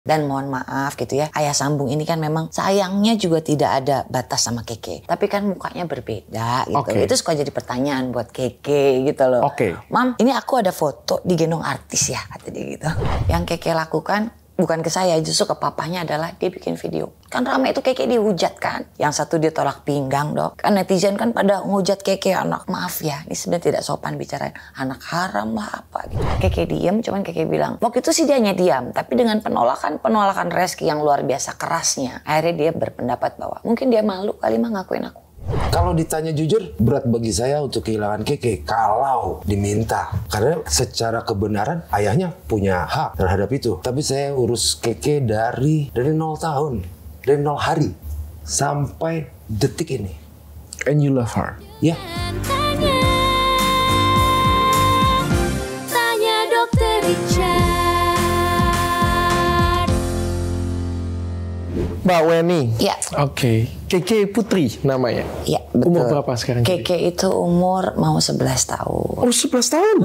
Dan mohon maaf gitu ya, ayah sambung ini kan memang sayangnya juga tidak ada batas sama Keke. Tapi kan mukanya berbeda gitu. Itu suka jadi pertanyaan buat Keke gitu loh. Mam, ini aku ada foto digendong artis ya, kata dia gitu. Yang Keke lakukan bukan ke saya, justru ke papahnya adalah dia bikin video. Kan ramai itu Keke dihujat kan. Yang satu dia tolak pinggang dok. Kan netizen kan pada ngehujat Keke anak. Maaf ya, ini sebenarnya tidak sopan bicarain. Anak haram lah apa gitu. Keke diem, cuman Keke bilang. Waktu itu sih dia hanya diam. Tapi dengan penolakan Reski yang luar biasa kerasnya. Akhirnya dia berpendapat bahwa mungkin dia malu kali mah ngakuin aku. Kalau ditanya jujur, berat bagi saya untuk kehilangan Keke kalau diminta. Karena secara kebenaran ayahnya punya hak terhadap itu. Tapi saya urus Keke dari 0 tahun, dari 0 hari sampai detik ini. And you love her? Ya. Tanya Dokter Richard. Mbak Weni. Ya. Oke. Keke Putri namanya. Ya, betul. Umur berapa sekarang? Keke itu umur mau 11 tahun. Oh, 11 tahun?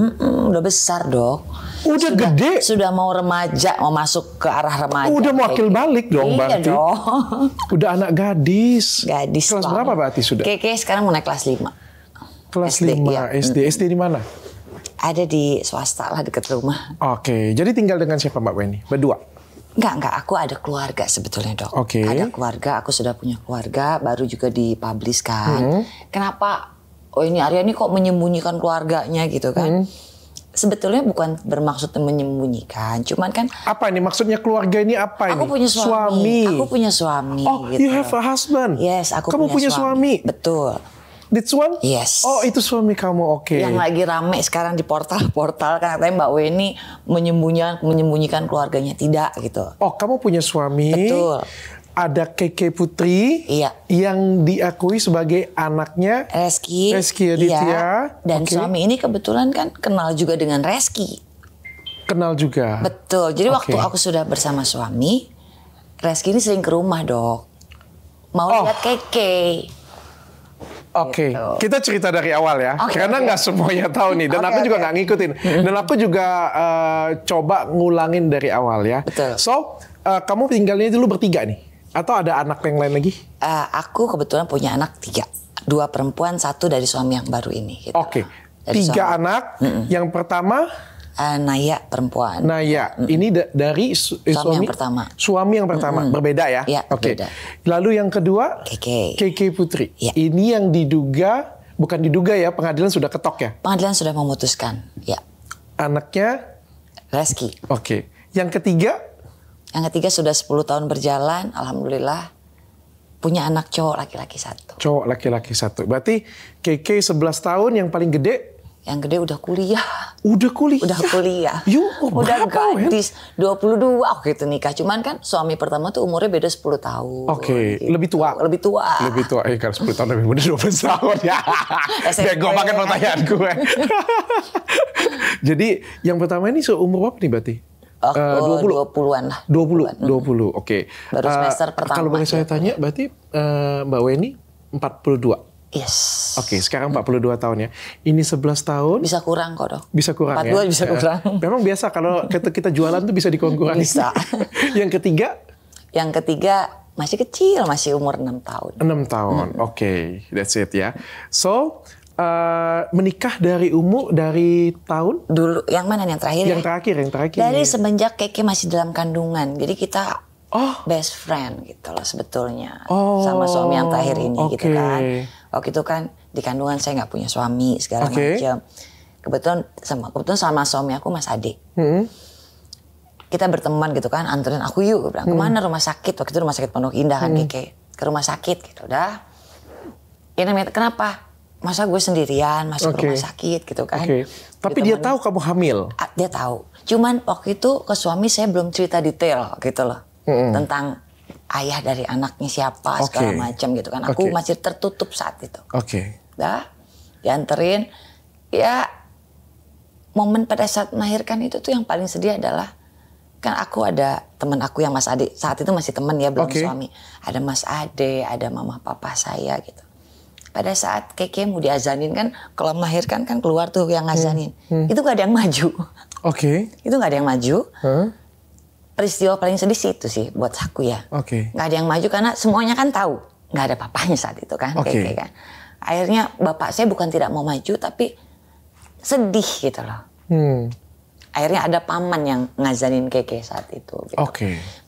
Udah besar dok. Udah gede? Sudah mau remaja, mau masuk ke arah remaja. Udah mau akil balik dong berarti. Iya dong. Udah anak gadis. Gadis kelas berapa berarti sudah? Keke sekarang mau naik kelas 5. Kelas SD, 5 ya. SD. SD di mana? Ada di swasta lah dekat rumah. Oke, jadi tinggal dengan siapa Mbak Weni? Berdua? Enggak. Aku ada keluarga sebetulnya dok. Oke. Ada keluarga, aku sudah punya keluarga, baru juga dipublish kan. Kenapa, ini Aryani kok menyembunyikan keluarganya gitu kan. Sebetulnya bukan bermaksud menyembunyikan, cuman kan. Apa ini maksudnya keluarga ini apa ini? Aku punya suami. Aku punya suami. Oh, gitu. you have a husband? Yes, aku Kamu punya suami? Betul. This one? Yes. Oh, itu suami kamu, oke. Yang lagi rame sekarang di portal-portal kan katanya Mbak Weni menyembunyikan keluarganya. Tidak gitu. Oh, kamu punya suami. Betul. Ada Keke Putri. Iya. Yang diakui sebagai anaknya Reski Aditya. Iya. Dan suami ini kebetulan kan kenal juga dengan Reski. Kenal juga. Betul. Jadi waktu aku sudah bersama suami, Reski ini sering ke rumah dok. Mau lihat Keke. Oke, Gitu. kita cerita dari awal ya, karena nggak semuanya tahu nih, dan aku juga nggak ngikutin, dan aku juga coba ngulangin dari awal ya. Betul. So, kamu tinggalnya dulu bertiga nih, atau ada anak yang lain lagi? Aku kebetulan punya anak 3, 2 perempuan, 1 dari suami yang baru ini. Gitu. Oke, 3 anak. Yang pertama? Naya perempuan. Naya, ini dari suami yang pertama. Suami yang pertama, berbeda ya? Iya, Oke. berbeda. Lalu yang kedua? Keke. Keke Putri. Ya. Ini yang diduga, bukan diduga ya, pengadilan sudah ketok ya? Pengadilan sudah memutuskan, ya. Anaknya? Reski. Oke. Yang ketiga? Yang ketiga sudah 10 tahun berjalan, alhamdulillah. Punya anak cowok laki-laki 1. Cowok laki-laki 1. Berarti Keke 11 tahun, yang paling gede? Yang gede udah kuliah. Udah kuliah? Udah kuliah. berapa, Udah gadis. 22 waktu itu nikah. Cuman kan suami pertama tuh umurnya beda 10 tahun. Oke, gitu. lebih tua? Lebih tua. Lebih tua, kan 10 tahun lebih muda 12 tahun ya. Bego banget pertanyaan gue. Jadi yang pertama ini seumur apa nih berarti? 20-an lah. 20, oke. Baru semester pertama. Kalau boleh saya tanya, berarti Mbak Weni 42? Yes. Oke, sekarang 42 tahun ya. Ini 11 tahun. Bisa kurang kok dok. Bisa kurang 42 ya? bisa kurang. Memang biasa kalau kita jualan tuh bisa dikurang-kurangin. Bisa. Yang ketiga? Yang ketiga masih kecil, masih umur 6 tahun. 6 tahun, oke. That's it ya. So, menikah dari tahun? Dulu, yang mana yang terakhir? Yang terakhir. Dari semenjak Keke masih dalam kandungan. Jadi kita best friend gitu loh sebetulnya. Sama suami yang terakhir ini gitu kan. Waktu itu kan di kandungan saya nggak punya suami segala macam. Kebetulan sama suami aku Mas Ade. Kita berteman gitu kan, anterin aku yuk. Bilang kemana rumah sakit? Waktu itu rumah sakit Pondok Indah kan Keke. Ke rumah sakit gitu udah. Ini kenapa? Masa gue sendirian masuk ke rumah sakit gitu kan. Tapi dia tahu kamu hamil? Dia tahu. Cuman waktu itu ke suami saya belum cerita detail gitu loh. Tentang ayah dari anaknya siapa segala macam gitu kan. Aku masih tertutup saat itu. Dah dianterin. Ya momen pada saat melahirkan itu tuh yang paling sedih adalah kan aku ada teman aku yang Mas Ade. Saat itu masih teman ya belum suami. Ada Mas Ade, ada mama papa saya gitu. Pada saat Keke mau diazanin kan, kalau melahirkan kan keluar tuh yang ngazanin. Itu gak ada yang maju. Itu gak ada yang maju. peristiwa paling sedih sih itu sih buat aku ya. Nggak ada yang maju karena semuanya kan tahu nggak ada papanya saat itu kan. Keke kan. Akhirnya bapak saya bukan tidak mau maju tapi sedih gitu loh. Akhirnya ada paman yang ngazarin Keke saat itu. Gitu.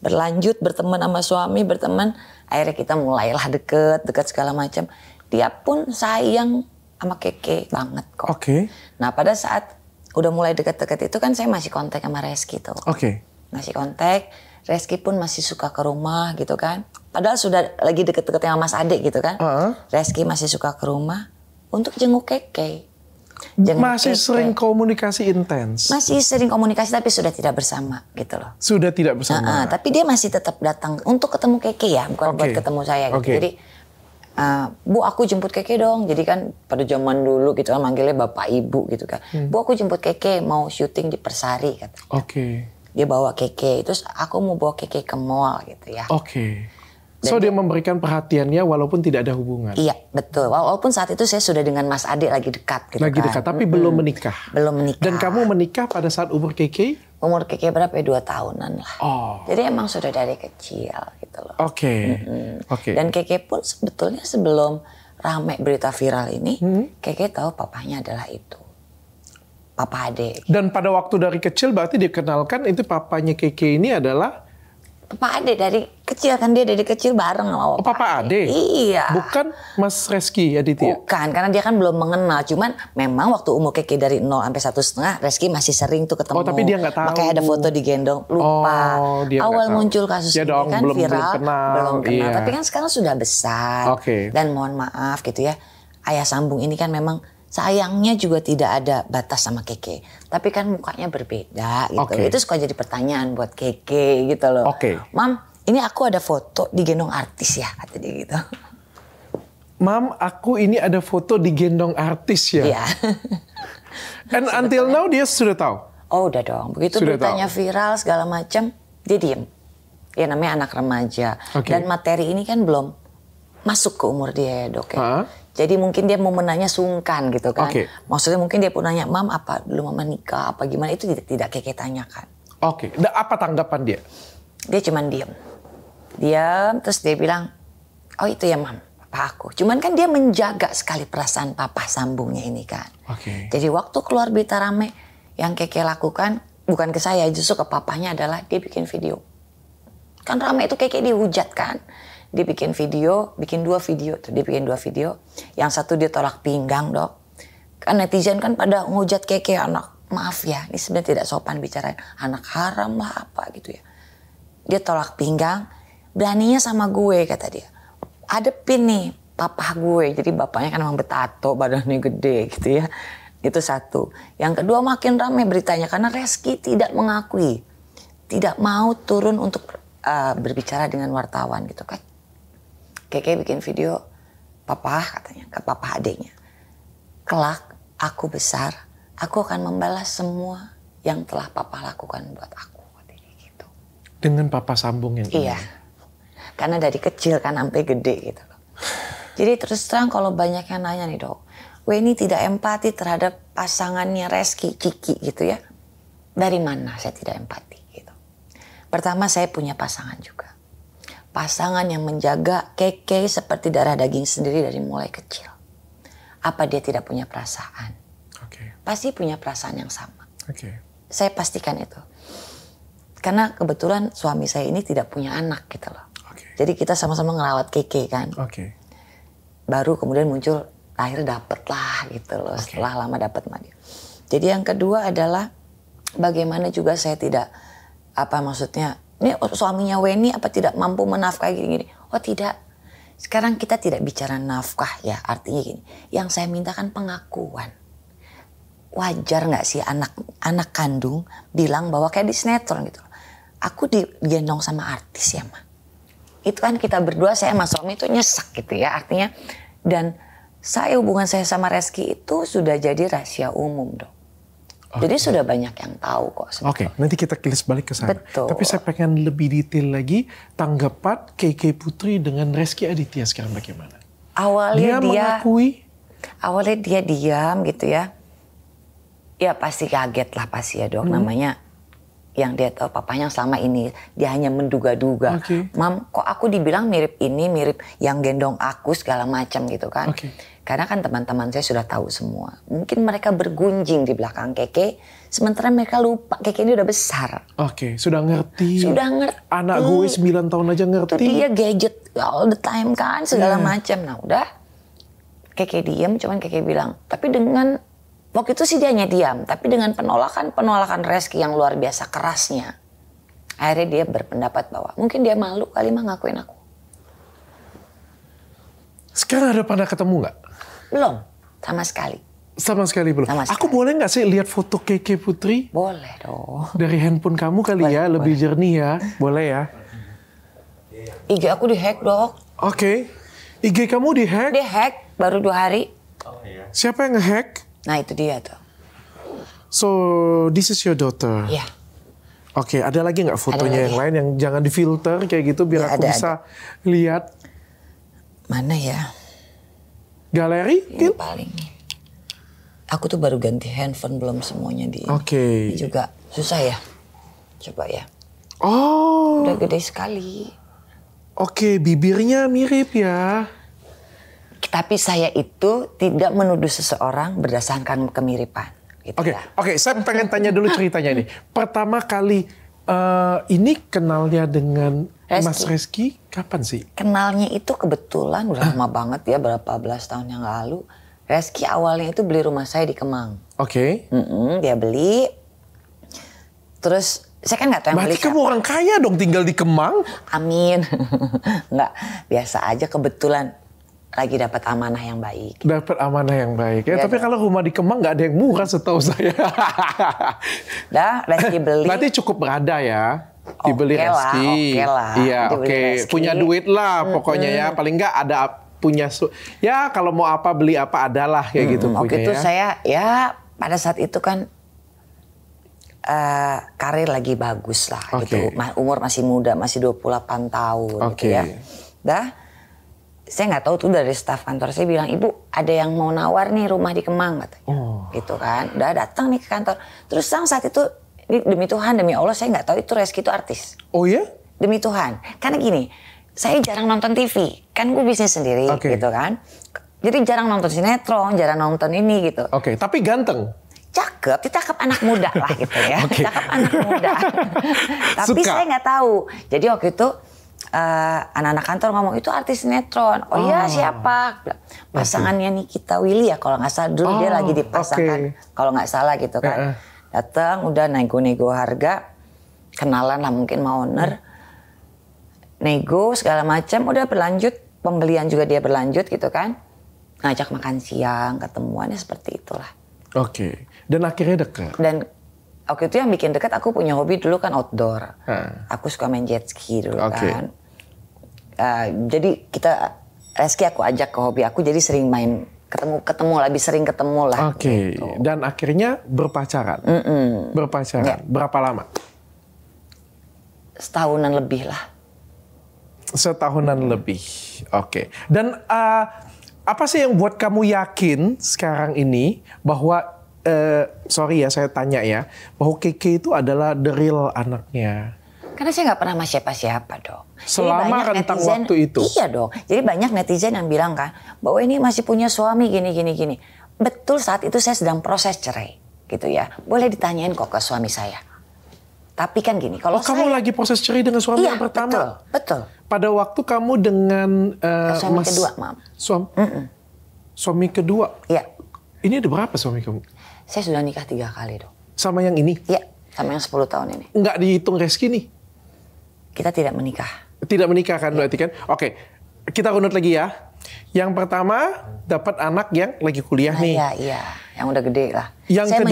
Berlanjut berteman sama suami, berteman. Akhirnya kita mulailah deket segala macam. Dia pun sayang sama Keke banget kok. Nah pada saat udah mulai deket-deket itu kan saya masih kontak sama Reski tuh. Masih kontak, Reski pun masih suka ke rumah gitu kan. Padahal sudah lagi deket-deket sama Mas Ade gitu kan. Reski masih suka ke rumah untuk jenguk Keke. Masih sering komunikasi intens? Masih sering komunikasi tapi sudah tidak bersama gitu loh. Sudah tidak bersama? Tapi dia masih tetap datang untuk ketemu Keke ya, bukan buat ketemu saya gitu. Jadi, Bu aku jemput Keke dong. Jadi kan pada zaman dulu gitu kan manggilnya bapak ibu gitu kan. Bu aku jemput Keke mau syuting di Persari katanya. Dia bawa Keke, terus aku mau bawa Keke ke mall gitu ya. So dia memberikan perhatiannya walaupun tidak ada hubungan. Iya betul. Walaupun saat itu saya sudah dengan Mas Ade lagi dekat gitu lagi dekat, tapi belum menikah. Belum menikah. Dan kamu menikah pada saat umur Keke? Umur Keke berapa ya? 2 tahunan lah. Jadi emang sudah dari kecil gitu loh. Dan Keke pun sebetulnya sebelum rame berita viral ini, Keke tahu papanya adalah itu. Papa Ade. Dan pada waktu dari kecil berarti dikenalkan itu papanya Keke ini adalah? Papa Ade dari kecil kan, dia dari kecil bareng sama Papa Ade? Iya. Bukan Mas Reski Aditya? Bukan, karena dia kan belum mengenal. Cuman memang waktu umur Keke dari 0 sampai 1,5, Reski masih sering tuh ketemu. Tapi dia nggak tahu. Makanya ada foto digendong, lupa. Awal muncul kasus ini kan belum viral, belum kenal. Iya. Tapi kan sekarang sudah besar. Dan mohon maaf gitu ya, ayah sambung ini kan memang sayangnya juga tidak ada batas sama Keke. Tapi kan mukanya berbeda gitu. Itu suka jadi pertanyaan buat Keke gitu loh. Mam, ini aku ada foto digendong artis ya, kata dia gitu. Mam, aku ini ada foto digendong artis ya? Iya. And until now dia sudah tahu? Oh udah dong. Begitu sudah beritanya viral segala macam, dia diem. Ya namanya anak remaja. Dan materi ini kan belum masuk ke umur dia ya dok ya. Jadi mungkin dia mau menanya sungkan gitu kan. Maksudnya mungkin dia pun nanya, Mam apa dulu mama nikah apa gimana, itu tidak Keke tanyakan. Dan apa tanggapan dia? Dia cuman diam. Diam terus dia bilang, oh itu ya Mam, papa aku. Cuman kan dia menjaga sekali perasaan papa sambungnya ini kan. Jadi waktu keluar berita rame, yang Keke lakukan bukan ke saya, justru ke papanya adalah dia bikin video. Kan rame itu Keke dihujat kan. Dia bikin video, bikin 2 video tuh. Dia bikin 2 video. Yang satu dia tolak pinggang dok. Kan netizen kan pada ngehujat Keke, anak maaf ya, ini sebenarnya tidak sopan bicarain anak haram lah apa gitu ya. Dia tolak pinggang, beraninya sama gue kata dia. Adepin nih papa gue, jadi bapaknya kan emang betato, badannya gede gitu ya. Itu satu. Yang kedua makin ramai beritanya karena Reski tidak mengakui, tidak mau turun untuk berbicara dengan wartawan gitu kan. Keke bikin video, papa katanya, ke papa adiknya. Kelak aku besar, aku akan membalas semua yang telah papa lakukan buat aku. Gitu. Dengan papa sambung yang ini? Iya. Karena dari kecil kan sampai gede gitu loh. Jadi terus terang kalau banyak yang nanya nih dok, Weni tidak empati terhadap pasangannya Reski, Kiki gitu ya. Dari mana saya tidak empati gitu. Pertama saya punya pasangan juga. Pasangan yang menjaga Keke seperti darah daging sendiri dari mulai kecil. Apa dia tidak punya perasaan? Pasti punya perasaan yang sama. Saya pastikan itu. Karena kebetulan suami saya ini tidak punya anak gitu loh. Jadi kita sama-sama ngerawat Keke kan. Baru kemudian muncul akhirnya dapet lah gitu loh. Setelah lama dapet sama dia. Jadi yang kedua adalah bagaimana juga saya tidak, apa maksudnya, ini suaminya Weni apa tidak mampu menafkahi gini-gini. Oh tidak. Sekarang kita tidak bicara nafkah ya. Artinya gini. Yang saya minta kan pengakuan. Wajar gak sih anak kandung bilang bahwa kayak di sinetron gitu. Aku digendong sama artis ya Ma. Itu kan kita berdua, saya sama suami itu nyesek gitu ya. Artinya dan hubungan saya sama Reski itu sudah jadi rahasia umum dong. Jadi sudah banyak yang tahu kok. Nanti kita kilas balik ke sana. Betul. Tapi saya pengen lebih detail lagi tanggapan Keke Putri dengan Reski Aditya sekarang bagaimana? Awalnya dia mengakui. Awalnya dia diam gitu ya. Ya pasti kaget lah pasti ya dok. Namanya yang dia tahu papanya selama ini. Dia hanya menduga-duga. Mam, kok aku dibilang mirip ini, mirip yang gendong aku segala macam gitu kan. Karena kan teman-teman saya sudah tahu semua. Mungkin mereka bergunjing di belakang Keke, sementara mereka lupa Keke ini udah besar. Sudah ngerti. Sudah ngerti. Anak gue 9 tahun aja ngerti. Itu dia gadget all the time kan, segala macam. Nah udah, Keke diem, cuman Keke bilang, tapi dengan waktu itu sih dia hanya diam, tapi dengan penolakan Reski yang luar biasa kerasnya, akhirnya dia berpendapat bahwa mungkin dia malu kali mah ngakuin aku. Sekarang ada pernah ketemu nggak? Belum, sama sekali. Sama sekali belum. Aku boleh nggak sih lihat foto Keke Putri? Boleh dong. Dari handphone kamu kali boleh, lebih jernih ya, boleh ya? IG aku dihack dok. IG kamu dihack? Dihack baru 2 hari. Siapa yang ngehack? Nah itu dia tuh. So, this is your daughter? Iya. Ada lagi nggak fotonya yang lain yang jangan difilter kayak gitu biar aku bisa lihat? Mana ya? Galeri? Ini paling nih. Aku tuh baru ganti handphone, belum semuanya di. Ini juga susah ya. Coba ya. Udah gede sekali. Bibirnya mirip ya. Tapi saya itu tidak menuduh seseorang berdasarkan kemiripan. Gitu saya pengen tanya dulu ceritanya nih. Pertama kali ini kenalnya dengan Mas Reski kapan sih? Kenalnya itu kebetulan udah lama banget ya, berapa belas tahun yang lalu. Reski awalnya itu beli rumah saya di Kemang. Dia beli. Terus saya kan nggak tahu yang beli. Berarti kamu orang kaya dong tinggal di Kemang? Amin. Nggak, biasa aja kebetulan. Lagi dapat amanah yang baik. Dapat amanah yang baik ya. Tapi kalau rumah di Kemang nggak ada yang murah setahu saya. Reski beli. Berarti cukup berada ya. Dibeli Reski. Iya, punya duit lah pokoknya ya. Paling nggak ada punya ya kalau mau apa beli apa adalah kayak gitu. Waktu itu saya ya pada saat itu kan karir lagi bagus lah gitu. Umur masih muda, masih 28 tahun gitu ya. Saya nggak tahu tuh dari staf kantor saya bilang, ibu ada yang mau nawar nih rumah di Kemang katanya, gitu kan. Udah datang nih ke kantor. Terus saat itu demi Tuhan, demi Allah saya nggak tahu itu Reski itu artis. Oh ya? Demi Tuhan, karena gini, saya jarang nonton TV, kan gue bisnis sendiri gitu kan. Jadi jarang nonton sinetron, jarang nonton ini gitu. Tapi ganteng. Cakep, ditangkap anak muda lah gitu ya. Cakep anak muda. Tapi saya nggak tahu. Jadi waktu itu anak-anak kantor ngomong itu artis sinetron. Iya siapa? Pasangannya Nikita Willy ya kalau nggak salah dulu dia lagi dipasangkan. Kalau nggak salah gitu kan. Datang udah nego-nego harga, kenalan lah mungkin sama owner, nego segala macam, udah berlanjut, pembelian juga dia berlanjut gitu kan. Ngajak makan siang, ketemuannya seperti itulah. Dan akhirnya dekat. Dan waktu itu yang bikin dekat, aku punya hobi dulu kan outdoor. Aku suka main jet ski dulu kan. Jadi Reski aku ajak ke hobi aku, jadi sering main ketemu lebih sering ketemu lah. Gitu. Dan akhirnya berpacaran. Berpacaran. Berapa lama? Setahunan lebih lah. Setahunan lebih. Dan apa sih yang buat kamu yakin sekarang ini bahwa sorry ya saya tanya ya, bahwa Keke itu adalah the real anaknya? Karena saya nggak pernah sama siapa-siapa dong. Selama rentang waktu itu. Iya dong. Jadi banyak netizen yang bilang kan bahwa ini masih punya suami gini. Betul, saat itu saya sedang proses cerai gitu ya. Boleh ditanyain kok ke suami saya. Tapi kan gini, kalau kamu lagi proses cerai dengan suami yang pertama? Betul. Pada waktu kamu dengan suami kedua, Mam. Suami kedua? Iya. Ini ada berapa suami kamu? Saya sudah nikah 3 kali dong. Sama yang ini? Iya, sama yang 10 tahun ini. Nggak dihitung Reski nih? Kita tidak menikah. Tidak menikah kan berarti kan? Kita runut lagi ya. Yang pertama dapat anak yang lagi kuliah nih. Iya. Yang udah gede lah. Saya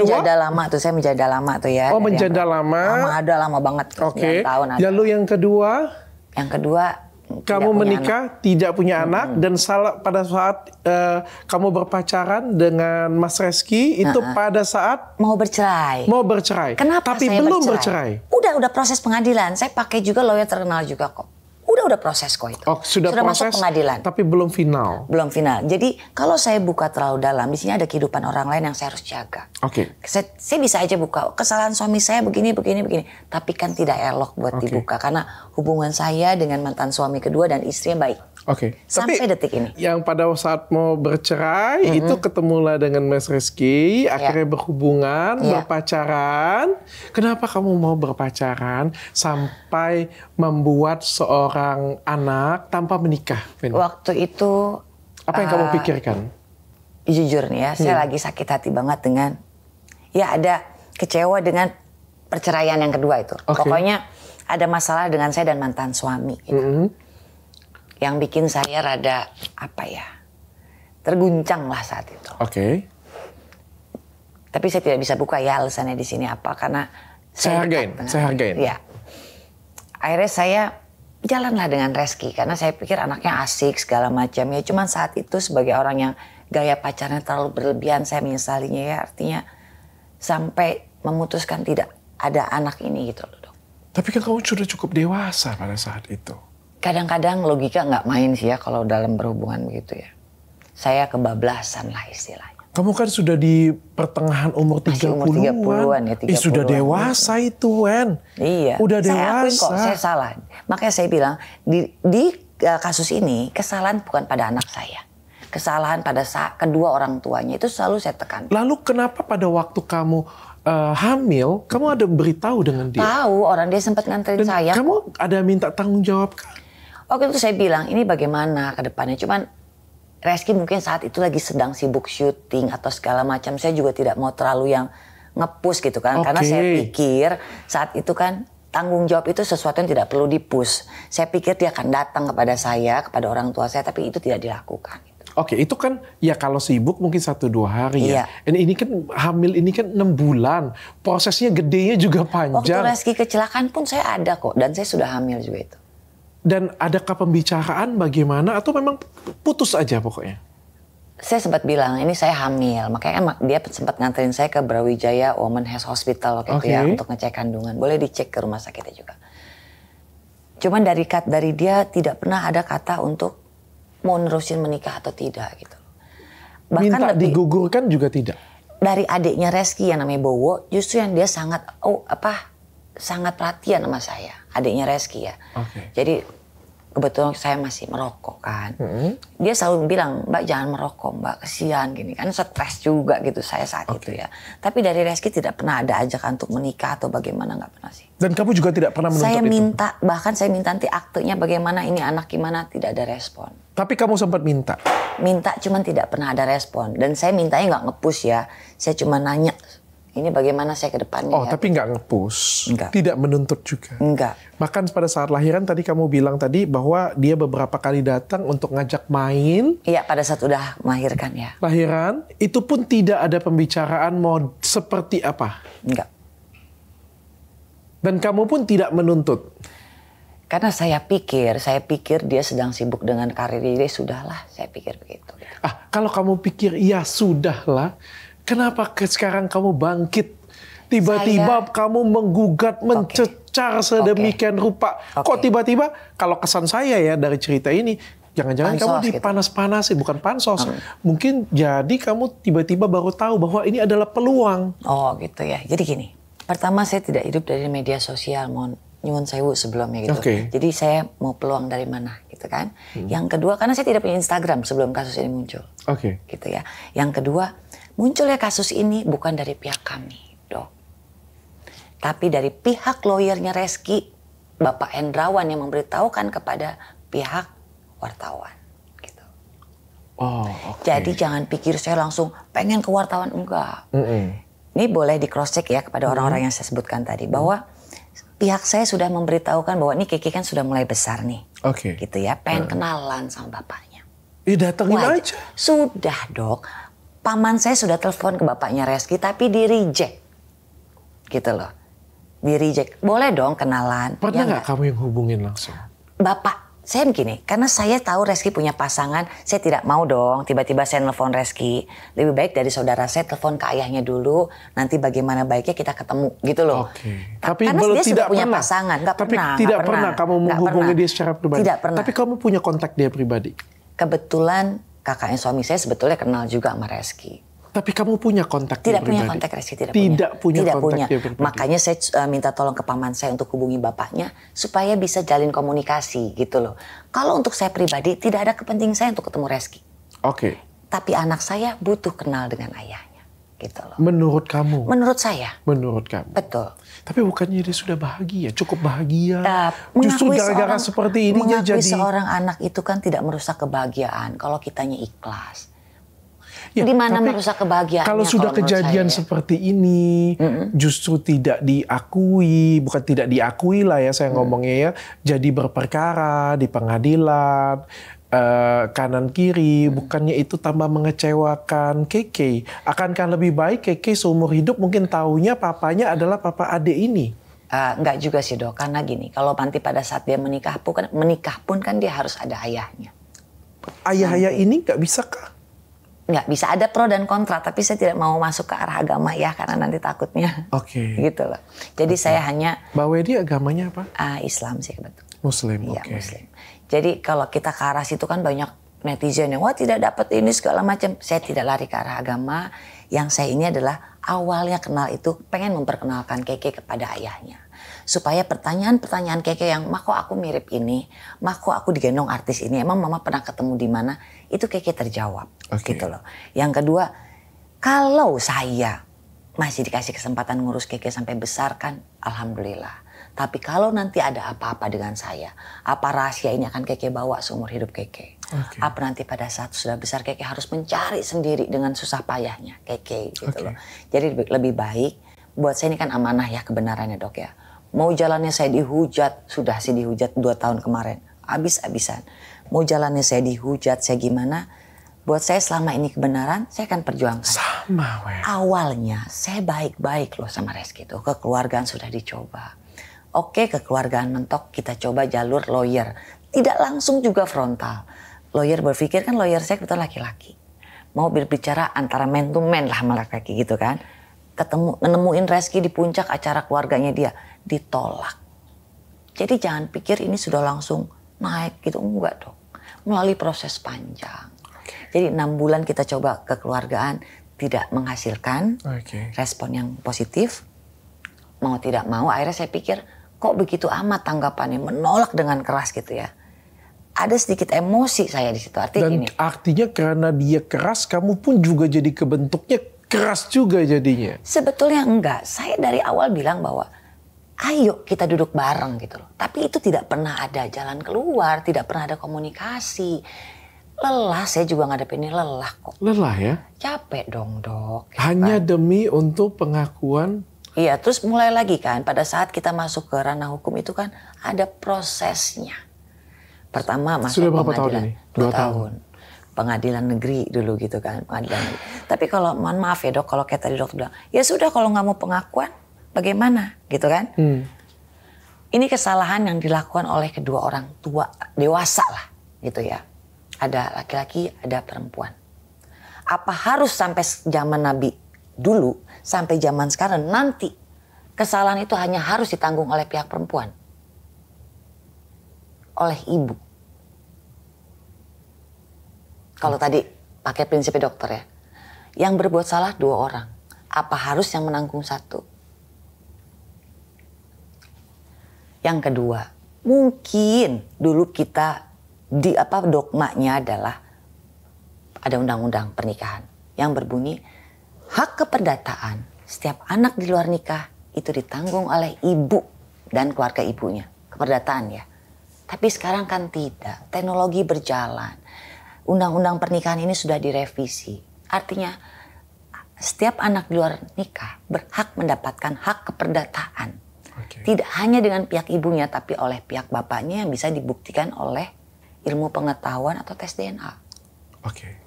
menjada lama tuh ya. Menjada lama. Lama banget. Tahun ada. Lalu yang kedua? Yang kedua, kamu menikah, tidak punya anak, dan pada saat kamu berpacaran dengan Mas Reski itu pada saat mau bercerai. Kenapa? Tapi saya belum bercerai. Udah proses pengadilan. Saya pakai juga lawyer terkenal juga kok. Udah udah proses kok itu. Oh, sudah proses, masuk pengadilan. Tapi belum final. Belum final. Jadi kalau saya buka terlalu dalam, di sini ada kehidupan orang lain yang saya harus jaga. Oke. Saya bisa aja buka kesalahan suami saya begini. Tapi kan tidak elok buat dibuka karena hubungan saya dengan mantan suami kedua dan istrinya baik. Oke. Sampai Tapi detik ini. Yang pada saat mau bercerai itu ketemulah dengan Mas Rizky, akhirnya berhubungan, berpacaran. Kenapa kamu mau berpacaran sampai membuat seorang anak tanpa menikah, Vin? Waktu itu apa yang kamu pikirkan? Jujur nih ya, saya lagi sakit hati banget dengan ada kecewa dengan perceraian yang kedua itu. Pokoknya ada masalah dengan saya dan mantan suami gitu. Yang bikin saya rada terguncang lah saat itu. Tapi saya tidak bisa buka ya alasannya di sini apa, karena saya hargain. Ya. Akhirnya saya jalanlah dengan Reski karena saya pikir anaknya asik segala macam ya. Cuman saat itu sebagai orang yang gaya pacarnya terlalu berlebihan, saya menyesalinya ya. Artinya sampai memutuskan tidak ada anak ini gitu loh, Dok. Tapi kan kamu sudah cukup dewasa pada saat itu. Kadang-kadang logika nggak main sih ya kalau dalam berhubungan begitu ya. Saya kebablasan lah istilahnya. Kamu kan sudah di pertengahan umur 30-an. Ya, 30-an. Sudah dewasa itu, Wen. Iya. Udah dewasa. Saya akuin kok, saya salah. Makanya saya bilang, di kasus ini kesalahan bukan pada anak saya. Kesalahan pada kedua orang tuanya. Itu selalu saya tekan. Lalu kenapa pada waktu kamu hamil, kamu ada beritahu dengan dia? Tahu, orang dia sempat nganterin saya. Kamu ada minta tanggung jawab kan? Waktu itu saya bilang, ini bagaimana ke depannya. Cuman Reski mungkin saat itu lagi sedang sibuk syuting atau segala macam. Saya juga tidak mau terlalu yang nge-push gitu kan. Karena saya pikir saat itu kan tanggung jawab itu sesuatu yang tidak perlu di-push. Saya pikir dia akan datang kepada saya, kepada orang tua saya. Tapi itu tidak dilakukan. Oke, itu kan ya kalau sibuk mungkin 1-2 hari ya. Ini kan hamil ini kan 6 bulan. Prosesnya gedenya juga panjang. Waktu Reski kecelakaan pun saya ada kok. Dan saya sudah hamil juga itu. Dan adakah pembicaraan bagaimana atau memang putus aja pokoknya? Saya sempat bilang ini saya hamil. Makanya dia sempat nganterin saya ke Brawijaya Women Health Hospital waktu itu ya. Untuk ngecek kandungan. Boleh dicek ke rumah sakitnya juga. Cuman dari dia tidak pernah ada kata untuk mau nerusin menikah atau tidak gitu. Bahkan minta digugurkan juga tidak. Dari adiknya Reski yang namanya Bowo, justru yang dia sangat sangat perhatian sama saya. Adiknya Reski ya. Jadi kebetulan saya masih merokok kan. Dia selalu bilang, Mbak jangan merokok Mbak, kesian gini kan, stres juga gitu saya saat itu ya. Tapi dari Reski tidak pernah ada ajakan untuk menikah atau bagaimana, nggak pernah sih. Dan kamu juga tidak pernah menuntut itu? Bahkan saya minta nanti aktenya bagaimana, ini anak gimana, tidak ada respon. Tapi kamu sempat minta? Minta, cuman tidak pernah ada respon. Dan saya mintanya nggak nge-push ya, saya cuma nanya, ini bagaimana saya ke depannya. Tapi nggak nge-push? Enggak. Tidak menuntut juga? Enggak. Bahkan pada saat lahiran tadi kamu bilang tadi bahwa dia beberapa kali datang untuk ngajak main. Iya, pada saat udah melahirkan ya. Lahiran, itu pun tidak ada pembicaraan mau seperti apa? Enggak. Dan kamu pun tidak menuntut? Karena saya pikir dia sedang sibuk dengan karir dia, sudahlah, saya pikir begitu. Kalau kamu pikir ya sudahlah, kenapa sekarang kamu bangkit? Tiba-tiba kamu menggugat, mencecar sedemikian rupa. Kok tiba-tiba, kalau kesan saya ya dari cerita ini, jangan-jangan kamu dipanas-panasin, bukan pansos. Mungkin jadi kamu tiba-tiba baru tahu bahwa ini adalah peluang. Oh gitu ya, jadi gini. Pertama saya tidak hidup dari media sosial, nyuwun sewu sebelumnya gitu. Jadi saya mau peluang dari mana gitu kan. Yang kedua, karena saya tidak punya Instagram sebelum kasus ini muncul. Gitu ya. Yang kedua, munculnya kasus ini bukan dari pihak kami, Dok. Tapi dari pihak lawyernya Reski, Bapak Hendrawan yang memberitahukan kepada pihak wartawan. Gitu. Jadi jangan pikir saya langsung pengen ke wartawan, enggak. Ini boleh di cross check ya kepada orang-orang yang saya sebutkan tadi. Bahwa pihak saya sudah memberitahukan bahwa ini Kiki kan sudah mulai besar nih. Gitu ya, pengen kenalan sama bapaknya. Datengin aja. Sudah Dok. Paman saya sudah telepon ke bapaknya Reski tapi di reject. Gitu loh. Di reject. Boleh dong kenalan. Pernah nggak kamu yang hubungin langsung? Bapak Saya begini, karena saya tahu Reski punya pasangan, saya tidak mau dong tiba-tiba saya nelfon Reski. Lebih baik dari saudara saya telepon ke ayahnya dulu, nanti bagaimana baiknya kita ketemu gitu loh. Tapi karena belum dia tidak sudah punya pernah. pasangan, Tapi tidak pernah kamu menghubungi dia secara pribadi. Tidak pernah. Tapi kamu punya kontak dia pribadi. Kebetulan kakaknya suami saya sebetulnya kenal juga sama Reski. Tapi kamu punya kontak tidak dia punya pribadi? kontak Reski, tidak punya tidak kontak punya. dia pribadi. Makanya saya minta tolong ke paman saya untuk hubungi bapaknya supaya bisa jalin komunikasi gitu loh. Kalau untuk saya pribadi tidak ada kepentingan saya untuk ketemu Reski. Oke. Tapi anak saya butuh kenal dengan ayahnya gitu loh. Menurut kamu? Menurut saya. Menurut kamu? Betul. Tapi bukannya dia sudah bahagia, cukup bahagia. Justru gara-gara seperti ini dia jadi. Seorang anak itu kan tidak merusak kebahagiaan kalau kitanya ikhlas. Ya, di mana merusak kebahagiaannya? Kalau sudah kejadian seperti ini, justru tidak diakui, bukan tidak diakui lah ya saya ngomongnya ya, jadi berperkara di pengadilan, kanan kiri, bukannya itu tambah mengecewakan Keke? Akankah lebih baik Keke seumur hidup mungkin taunya papanya adalah papa adik ini? Enggak juga sih Dok, karena gini, kalau nanti pada saat dia menikah pun kan dia harus ada ayahnya. Ayah-ayah ini nggak bisa kah? Nggak bisa, ada pro dan kontra, tapi saya tidak mau masuk ke arah agama ya, karena nanti takutnya. Gitu loh. Jadi saya hanya. Mbak Wedi agamanya apa? Islam sih kebetulan. Muslim, Iya, Muslim. Jadi kalau kita ke arah situ kan banyak netizen yang wah tidak dapat ini segala macam. Saya tidak lari ke arah agama. Yang saya ini adalah awalnya kenal itu pengen memperkenalkan Keke kepada ayahnya. Supaya pertanyaan-pertanyaan Keke yang, "Mak kok aku mirip ini? Mak kok aku digendong artis ini? Emang mama pernah ketemu di mana?" Itu Keke terjawab. Gitu loh. Yang kedua, kalau saya masih dikasih kesempatan ngurus Keke sampai besar kan, alhamdulillah. Tapi kalau nanti ada apa-apa dengan saya, apa rahasia ini akan Keke bawa seumur hidup Keke. Apa nanti pada saat sudah besar Keke harus mencari sendiri dengan susah payahnya Keke gitu loh. Jadi lebih baik, buat saya ini kan amanah ya kebenarannya Dok ya. Mau jalannya saya dihujat, sudah sih dihujat 2 tahun kemarin, habis-habisan. Mau jalannya saya dihujat, saya gimana, buat saya selama ini kebenaran, saya akan perjuangkan. Sama, weh. Awalnya saya baik-baik loh sama Reski itu, kekeluargaan sudah dicoba. Oke, kekeluargaan mentok, kita coba jalur lawyer. Tidak langsung juga frontal. Lawyer berpikir kan lawyer saya kebetulan laki-laki. Mau berbicara antara man to man lah sama laki-laki gitu kan. Nemuin Reski di puncak acara keluarganya dia, ditolak. Jadi jangan pikir ini sudah langsung naik gitu, enggak dong. Melalui proses panjang. Jadi 6 bulan kita coba kekeluargaan, tidak menghasilkan respon yang positif. Mau tidak mau akhirnya saya pikir kok begitu amat tanggapannya, menolak dengan keras gitu ya. Ada sedikit emosi saya di situ. Artinya karena dia keras, kamu pun juga jadi kebentuknya keras juga jadinya. Sebetulnya enggak. Saya dari awal bilang bahwa ayo kita duduk bareng gitu loh. Tapi itu tidak pernah ada jalan keluar, tidak pernah ada komunikasi. Lelah, saya juga ngadepin ini lelah kok. Lelah ya? Capek dong Dok. Hanya demi untuk pengakuan. Iya, terus mulai lagi kan pada saat kita masuk ke ranah hukum itu kan ada prosesnya. Pertama masuk sudah berapa tahun ini? 2 tahun. Pengadilan negeri dulu gitu kan, pengadilan negeri. Tapi kalau mohon maaf ya Dok, kalau kayak tadi dokter bilang, ya sudah kalau nggak mau pengakuan, bagaimana gitu kan? Ini kesalahan yang dilakukan oleh kedua orang tua dewasa lah gitu ya. Ada laki-laki, ada perempuan. Apa harus sampai zaman Nabi dulu sampai zaman sekarang nanti kesalahan itu hanya harus ditanggung oleh pihak perempuan, oleh ibu? Kalau tadi pakai prinsipnya dokter ya, yang berbuat salah 2 orang, apa harus yang menanggung 1? Yang kedua, mungkin dulu kita dogmanya adalah ada undang-undang pernikahan yang berbunyi hak keperdataan setiap anak di luar nikah itu ditanggung oleh ibu dan keluarga ibunya, keperdataan ya. Tapi sekarang kan tidak, teknologi berjalan. Undang-undang pernikahan ini sudah direvisi. Artinya setiap anak di luar nikah berhak mendapatkan hak keperdataan. Tidak hanya dengan pihak ibunya tapi oleh pihak bapaknya yang bisa dibuktikan oleh ilmu pengetahuan atau tes DNA.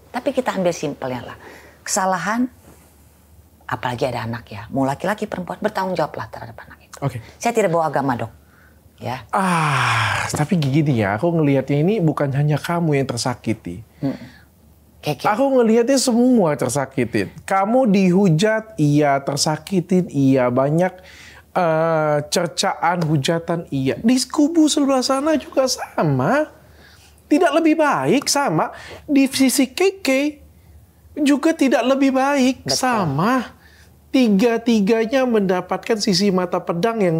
Tapi kita ambil simpelnya lah. Kesalahan, apalagi ada anak ya, mau laki-laki perempuan bertanggung jawab lah terhadap anak itu. Saya tidak bawa agama Dok. Ya. Tapi gini ya, aku ngelihatnya ini bukan hanya kamu yang tersakiti. Aku ngelihatnya semua tersakitin. Kamu dihujat, iya. Tersakitin, iya. Banyak cercaan, hujatan, iya. Di kubu sebelah sana juga sama. Tidak lebih baik, sama. Di sisi Keke juga tidak lebih baik, sama. Tiga-tiganya mendapatkan sisi mata pedang yang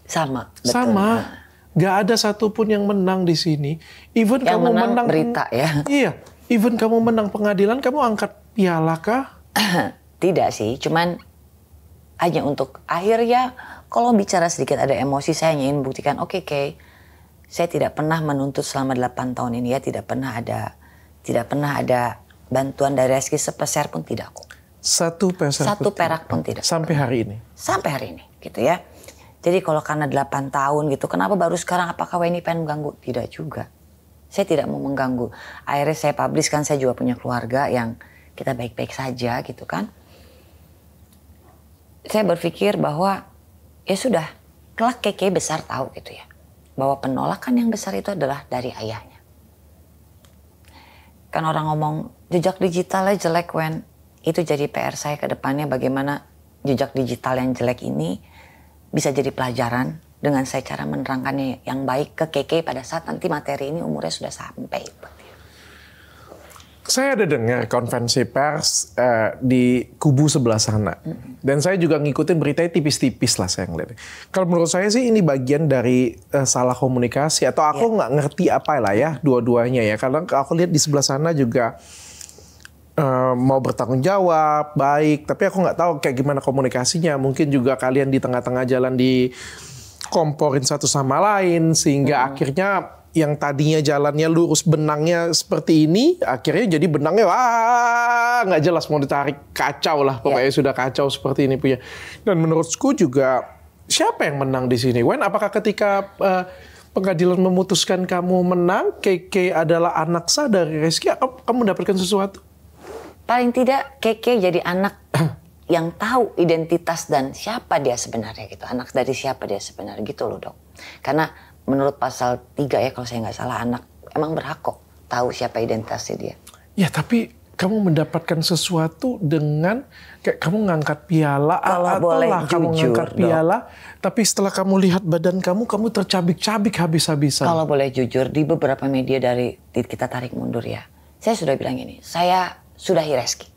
sama. Betul. Sama. Gak ada satupun yang menang di sini. Even yang kamu menang berita ya. Iya. Even kamu menang pengadilan, kamu angkat piala kah? Tidak sih, cuman hanya untuk akhirnya kalau bicara sedikit ada emosi, saya ingin buktikan, oke, saya tidak pernah menuntut selama 8 tahun ini ya, tidak pernah ada bantuan dari Reski sepeser pun tidak kok. Satu perak pun tidak. Sampai hari ini? Sampai hari ini, gitu ya. Jadi kalau karena 8 tahun gitu, kenapa baru sekarang apakah Weni pengen mengganggu? Tidak juga. Saya tidak mau mengganggu. Akhirnya saya publish kan, saya juga punya keluarga yang kita baik-baik saja gitu kan. Saya berpikir bahwa ya sudah, kelak Keke besar tahu gitu ya. Bahwa penolakan yang besar itu adalah dari ayahnya. Kan orang ngomong jejak digitalnya jelek, Wen. Itu jadi PR saya ke depannya, bagaimana jejak digital yang jelek ini bisa jadi pelajaran dengan saya cara menerangkannya yang baik ke Keke pada saat nanti materi ini umurnya sudah sampai. Saya ada dengar konferensi pers di kubu sebelah sana. Dan saya juga ngikutin beritanya tipis-tipis lah saya ngeliat. Kalau menurut saya sih ini bagian dari salah komunikasi. Atau aku nggak ngerti apa lah ya dua-duanya ya. Karena aku lihat di sebelah sana juga mau bertanggung jawab, baik. Tapi aku nggak tahu kayak gimana komunikasinya. Mungkin juga kalian di tengah-tengah jalan komporin satu sama lain sehingga akhirnya yang tadinya jalannya lurus benangnya seperti ini akhirnya jadi benangnya nggak jelas mau ditarik, kacau lah pokoknya sudah kacau seperti ini punya. Dan menurutku juga siapa yang menang di sini, Wen? Apakah ketika pengadilan memutuskan kamu menang, Keke adalah anak sah dari Reski, kamu mendapatkan sesuatu? Paling tidak Keke jadi anak yang tahu identitas dan siapa dia sebenarnya gitu. Anak dari siapa dia sebenarnya gitu loh, Dok. Karena menurut pasal 3 ya kalau saya nggak salah, anak emang berhak kok tahu siapa identitasnya dia. Ya tapi kamu mendapatkan sesuatu dengan kayak kamu ngangkat piala atau kamu ngangkat piala, tapi setelah kamu lihat badan kamu tercabik-cabik habis-habisan. Kalau boleh jujur, di beberapa media dari kita tarik mundur ya, saya sudah bilang ini, saya sudahi Reski.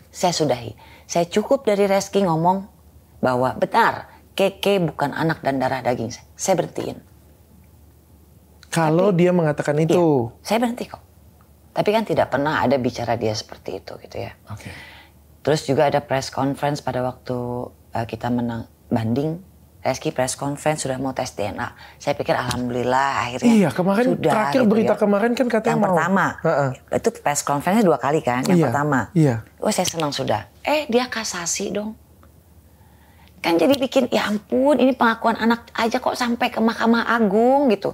Saya sudahi. Saya cukup dari Reski ngomong bahwa benar Keke bukan anak dan darah daging saya. Saya berhentiin. Kalau dia mengatakan itu. Iya, saya berhenti kok. Tapi kan tidak pernah ada bicara dia seperti itu gitu ya. Okay. Terus juga ada press conference pada waktu kita menang banding. Reski press conference sudah mau tes DNA. Saya pikir alhamdulillah akhirnya. Iya kemarin sudah, terakhir gitu berita ya. kemarin kan katanya yang mau. Pertama. Itu press conference 2 kali kan. Yang pertama. Iya. Oh saya senang sudah. Dia kasasi dong. Kan jadi bikin ya ampun ini pengakuan anak aja kok sampai ke Mahkamah Agung gitu.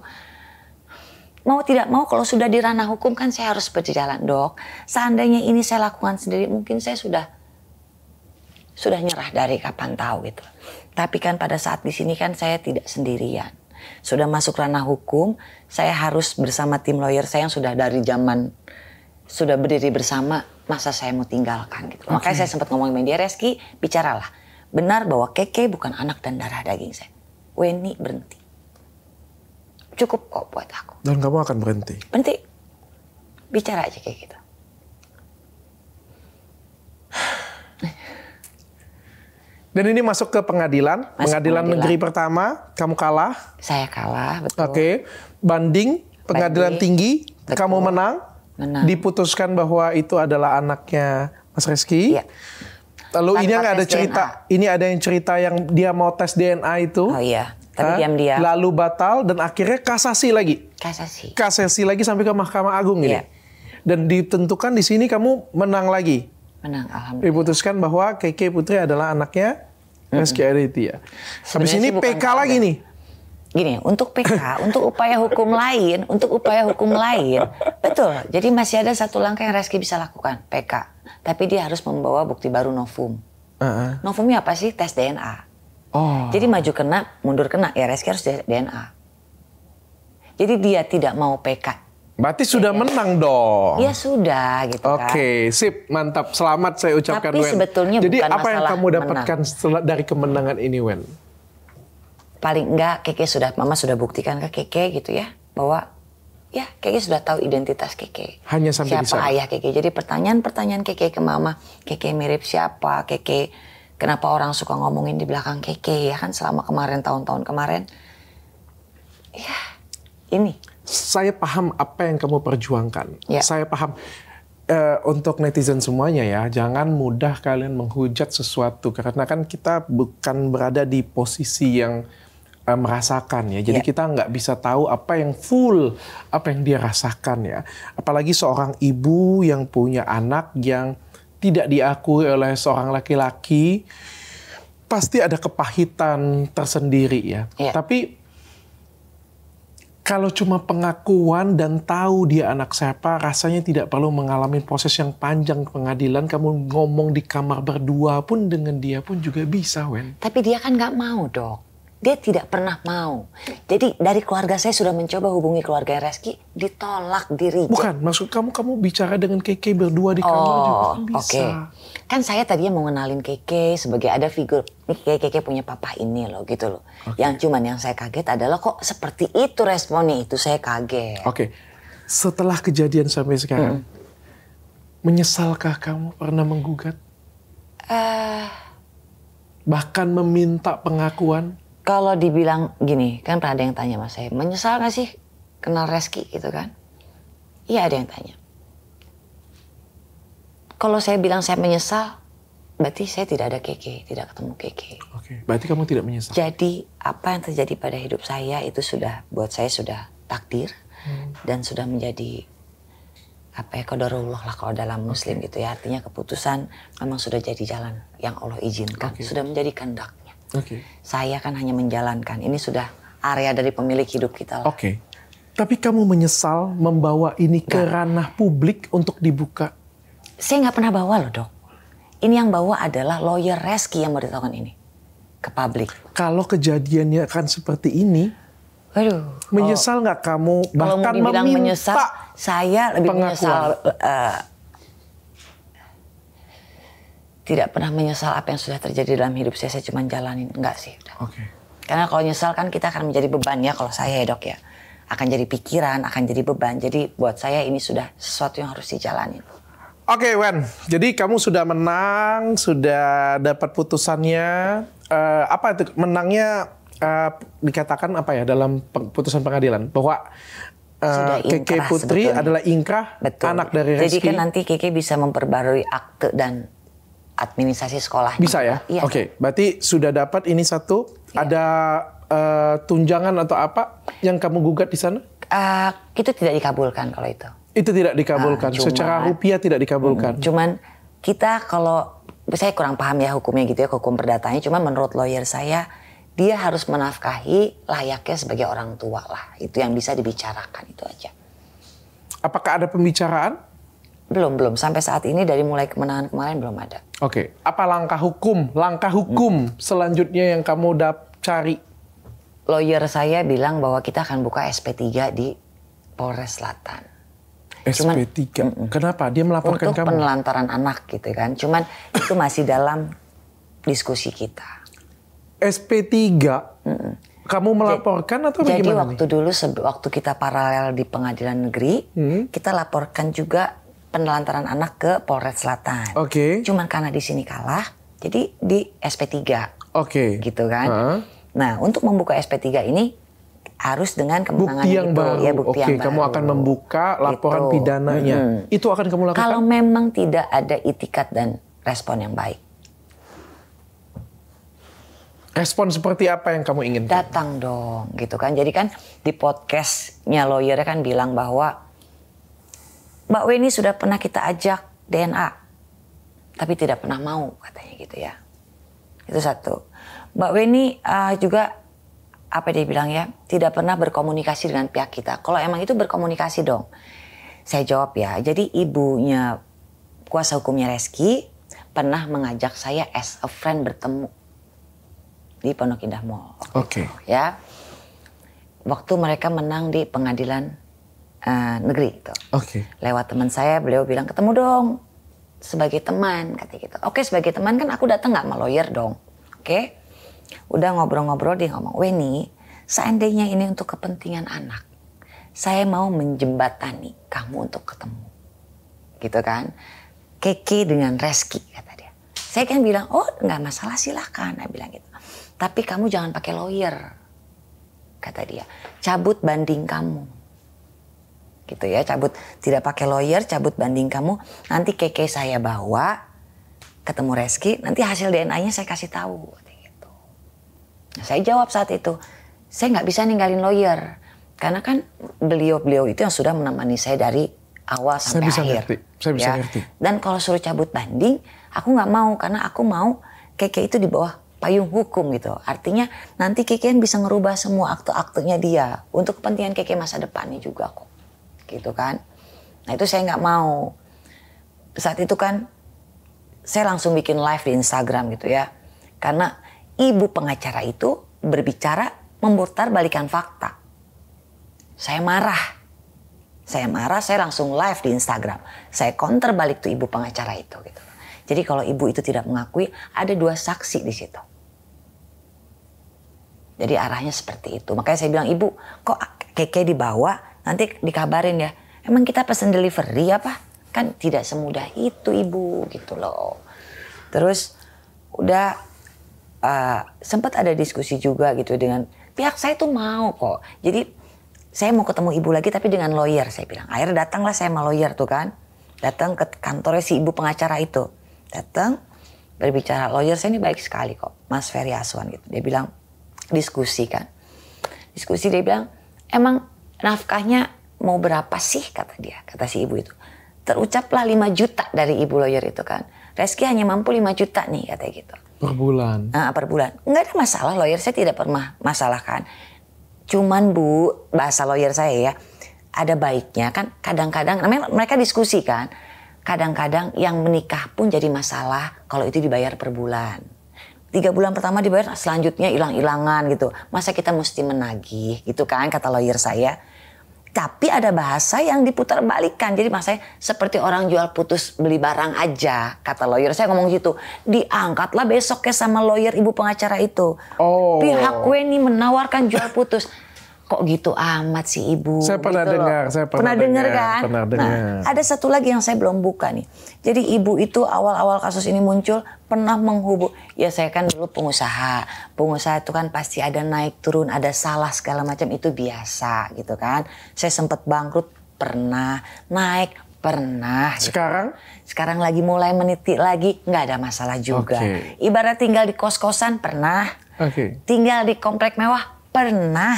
Mau tidak mau kalau sudah di ranah hukum kan saya harus berjalan, Dok. Seandainya ini saya lakukan sendiri mungkin saya sudah nyerah dari kapan tahu gitu. Tapi kan pada saat di sini kan saya tidak sendirian. Sudah masuk ranah hukum, saya harus bersama tim lawyer saya yang sudah dari zaman sudah berdiri bersama, masa saya mau tinggalkan gitu. Okay. Makanya saya sempat ngomong media, Reski, bicaralah. Benar bahwa Keke bukan anak dan darah daging saya. Weni berhenti. Cukup kok buat aku. Dan kamu akan berhenti? Berhenti. Bicara aja kayak gitu. Dan ini masuk ke pengadilan. Pengadilan negeri pertama, kamu kalah. Saya kalah, betul. Oke. Banding, pengadilan tinggi, betul. Kamu menang. Diputuskan bahwa itu adalah anaknya Mas Reski. Iya. Lalu ini nggak ada cerita, ini ada yang cerita yang dia mau tes DNA itu. Oh iya, tapi diam-diam. Lalu batal dan akhirnya kasasi lagi. Kasasi lagi sampai ke Mahkamah Agung ini. Iya. Dan ditentukan di sini kamu menang lagi. Menang, alhamdulillah. Diputuskan bahwa Keke Putri adalah anaknya Reski Aditya. Habis ini PK lagi nih. Gini, untuk PK, untuk upaya hukum lain, betul. Jadi masih ada satu langkah yang Reski bisa lakukan, PK. Tapi dia harus membawa bukti baru novum. Novumnya apa sih? Tes DNA. Oh. Jadi maju kena, mundur kena, ya Reski harus DNA. Jadi dia tidak mau PK. Berarti sudah menang dong. Ya sudah gitu kan. Oke, sip, mantap. Selamat saya ucapkan, Tapi Wen. sebetulnya jadi bukan apa yang masalah kamu dapatkan dari kemenangan ini, Wen? Paling enggak Mama sudah buktikan ke Keke gitu ya, bahwa ya Keke sudah tahu identitas Keke. Hanya sampai di siapa sana. ayah Keke. Jadi pertanyaan Keke ke Mama, Keke mirip siapa? Keke kenapa orang suka ngomongin di belakang Keke ya kan selama kemarin tahun-tahun kemarin. Ya, ini. Saya paham apa yang kamu perjuangkan. Ya. Saya paham. Untuk netizen semuanya ya, jangan mudah kalian menghujat sesuatu karena kan kita bukan berada di posisi yang merasakan ya. Jadi kita nggak bisa tahu apa yang dia rasakan ya. Apalagi seorang ibu yang punya anak yang tidak diakui oleh seorang laki-laki, pasti ada kepahitan tersendiri ya. Tapi kalau cuma pengakuan dan tahu dia anak siapa, rasanya tidak perlu mengalami proses yang panjang pengadilan. Kamu ngomong di kamar berdua pun dengan dia pun juga bisa, Wen. Tapi dia kan nggak mau, Dok. Dia tidak pernah mau. Jadi dari keluarga saya sudah mencoba hubungi keluarga Reski, ditolak, di-reject. Bukan, maksud kamu bicara dengan Keke berdua di kamar juga kan bisa. Oke. Kan saya tadinya mau ngenalin Keke sebagai ada figur, nih Keke punya papa ini loh gitu loh. Yang saya kaget adalah kok seperti itu responnya, itu saya kaget. Oke. Setelah kejadian sampai sekarang, menyesalkah kamu pernah menggugat? Bahkan meminta pengakuan? Kalau dibilang gini, kan pernah ada yang tanya sama saya, menyesal gak sih kenal Reski gitu kan? Iya ada yang tanya. Kalau saya bilang saya menyesal, berarti saya tidak ada Keke, tidak ketemu Keke. Oke, berarti kamu tidak menyesal? Jadi apa yang terjadi pada hidup saya itu sudah, buat saya sudah takdir. Dan sudah menjadi qadarullah lah kalau dalam muslim gitu ya. Artinya keputusan memang sudah jadi jalan yang Allah izinkan. Sudah menjadi kehendaknya. Saya kan hanya menjalankan. Ini sudah area dari pemilik hidup kita lah. Tapi kamu menyesal membawa ini ke ranah publik untuk dibuka? Saya nggak pernah bawa loh, Dok. Ini yang bawa adalah lawyer Reski yang memberitahukan ini ke publik. Kalau kejadiannya akan seperti ini, menyesal nggak kamu? Bahkan meminta menyesal, saya lebih menyesal. Tidak pernah menyesal apa yang sudah terjadi dalam hidup saya cuma jalanin. Enggak sih. Karena kalau nyesal kan kita akan menjadi beban ya kalau saya ya, Dok ya. Akan jadi pikiran, akan jadi beban. Jadi buat saya ini sudah sesuatu yang harus dijalanin. Oke, Wen. Jadi kamu sudah menang, sudah dapat putusannya. Apa itu menangnya? Dikatakan apa ya dalam putusan pengadilan bahwa Keke Putri sebetulnya adalah ingkrah, anak dari Reski. Jadi kan nanti Keke bisa memperbarui akte dan administrasi sekolah. Bisa ya? Iya. Berarti sudah dapat ini satu. Ada tunjangan atau apa yang kamu gugat di sana? Itu tidak dikabulkan kalau itu. Itu tidak dikabulkan. Secara rupiah tidak dikabulkan. Cuman kita kalau saya kurang paham ya hukumnya gitu ya, hukum perdatanya. Cuman menurut lawyer saya, dia harus menafkahi layaknya sebagai orang tua lah. Itu yang bisa dibicarakan, itu aja. Apakah ada pembicaraan? Belum. Sampai saat ini dari mulai kemenangan kemarin belum ada. Apa langkah hukum selanjutnya yang kamu cari? Lawyer saya bilang bahwa kita akan buka SP3 di Polres Selatan. SP3? Kenapa? Dia melaporkan untuk kamu? Untuk penelantaran anak gitu kan. Cuman itu masih dalam diskusi kita. SP3? Kamu melaporkan atau bagaimana? Jadi waktu dulu waktu kita paralel di pengadilan negeri, kita laporkan juga penelantaran anak ke Polres Selatan. Cuman karena di sini kalah, jadi di SP3. Gitu kan. Nah, untuk membuka SP3 ini harus dengan kemenangan bukti yang baru. Ya, bukti yang kamu baru. akan membuka laporan pidananya. Itu akan kamu lakukan? Kalau memang tidak ada itikat dan respon yang baik. Respon seperti apa yang kamu inginkan? Datang dong, gitu kan. Jadi kan di podcastnya lawyer kan bilang bahwa Mbak Weni sudah pernah kita ajak DNA, tapi tidak pernah mau katanya gitu ya. Itu satu. Mbak Weni juga apa dia bilang ya, tidak pernah berkomunikasi dengan pihak kita. Kalau emang itu berkomunikasi dong. Saya jawab ya, jadi ibunya kuasa hukumnya Reski pernah mengajak saya as a friend bertemu di Pondok Indah Mall. Oke. Ya. waktu mereka menang di pengadilan negeri itu. Lewat teman saya, beliau bilang ketemu dong sebagai teman, katanya gitu. Oke, sebagai teman kan aku datang nggak sama lawyer dong. Oke, udah ngobrol-ngobrol dia ngomong, Weni, seandainya ini untuk kepentingan anak, saya mau menjembatani kamu untuk ketemu, gitu kan? Keke dengan Reski, kata dia. Saya kan bilang, oh nggak masalah silahkan, saya bilang gitu. Tapi kamu jangan pakai lawyer, kata dia. Cabut banding kamu. Gitu ya, cabut, tidak pakai lawyer, cabut banding kamu. Nanti Keke saya bawa, ketemu Reski, nanti hasil DNA-nya saya kasih tahu. Gitu. Nah, saya jawab saat itu, saya nggak bisa ninggalin lawyer. Karena kan beliau-beliau itu yang sudah menemani saya dari awal sampai akhir. Saya bisa ngerti. Dan kalau suruh cabut banding, aku nggak mau. Karena aku mau Keke itu di bawah payung hukum gitu. Artinya nanti Keke bisa ngerubah semua akte-aktenya dia. Untuk kepentingan Keke masa depannya juga kok. Gitu kan. Nah itu saya nggak mau. Saat itu kan saya langsung bikin live di Instagram gitu ya. Karena ibu pengacara itu berbicara memutar balikan fakta. Saya marah, saya langsung live di Instagram. Saya counter balik tuh ibu pengacara itu gitu. Jadi kalau ibu itu tidak mengakui, ada 2 saksi di situ. Jadi arahnya seperti itu. Makanya saya bilang, ibu kok Keke dibawa? Nanti dikabarin ya, emang kita pesen delivery apa? Kan tidak semudah itu ibu gitu loh. Terus udah sempat ada diskusi juga gitu dengan pihak saya tuh mau kok. Jadi saya mau ketemu ibu lagi tapi dengan lawyer saya bilang. Akhirnya datanglah saya sama lawyer tuh kan. Datang ke kantornya si ibu pengacara itu. Datang berbicara, lawyer saya ini baik sekali kok. Mas Ferry Aswan gitu. Dia bilang diskusi kan. Diskusi dia bilang emang nafkahnya mau berapa sih kata dia, kata si ibu itu. Terucaplah 5 juta dari ibu lawyer itu kan. Reski hanya mampu 5 juta nih katanya gitu. Per bulan? Per bulan. Nggak ada masalah, lawyer saya tidak pernah masalah kan. Cuman Bu, bahasa lawyer saya ya, ada baiknya kan kadang-kadang, namanya mereka diskusi kan. Kadang-kadang yang menikah pun jadi masalah kalau itu dibayar per bulan. 3 bulan pertama dibayar, selanjutnya hilang-hilangan gitu. Masa kita mesti menagih gitu kan, kata lawyer saya. Tapi ada bahasa yang diputar balikan. Jadi maksudnya seperti orang jual putus beli barang aja, kata lawyer saya ngomong gitu. Diangkatlah besoknya sama lawyer ibu pengacara itu. Pihak Weni menawarkan jual putus. Kok gitu amat sih ibu? Saya pernah gitu dengar, saya pernah dengar kan? Pernah dengar. Nah, ada satu lagi yang saya belum buka nih. Jadi ibu itu awal-awal kasus ini muncul pernah menghubung. Ya saya kan dulu pengusaha. Pengusaha itu kan pasti ada naik turun, ada salah segala macam, itu biasa gitu kan. Saya sempat bangkrut pernah, naik pernah. Sekarang? Gitu. Sekarang lagi mulai meniti lagi, nggak ada masalah juga. Ibarat tinggal di kos-kosan pernah. Tinggal di komplek mewah pernah.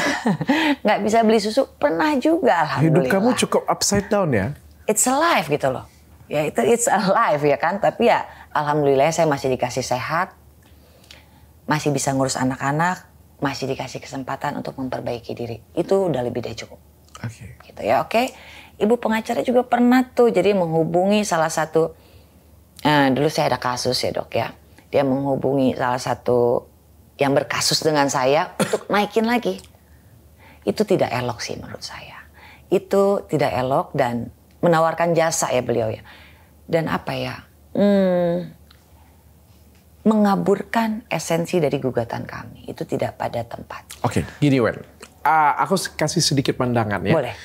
Nggak bisa beli susu pernah juga, alhamdulillah. Hidup kamu cukup upside down ya? It's alive gitu loh. Ya itu it's alive ya kan. Tapi ya alhamdulillah saya masih dikasih sehat. Masih bisa ngurus anak-anak. Masih dikasih kesempatan untuk memperbaiki diri. Itu udah lebih dari cukup. Gitu ya, oke. Ibu pengacara juga pernah tuh jadi menghubungi salah satu. Dulu saya ada kasus ya dok ya. Dia menghubungi salah satu yang berkasus dengan saya untuk naikin lagi. Itu tidak elok sih menurut saya. Itu tidak elok dan menawarkan jasa ya beliau ya. Dan apa ya, mengaburkan esensi dari gugatan kami. Itu tidak pada tempat. Oke, gini Wen. Aku kasih sedikit pandangan ya. Boleh.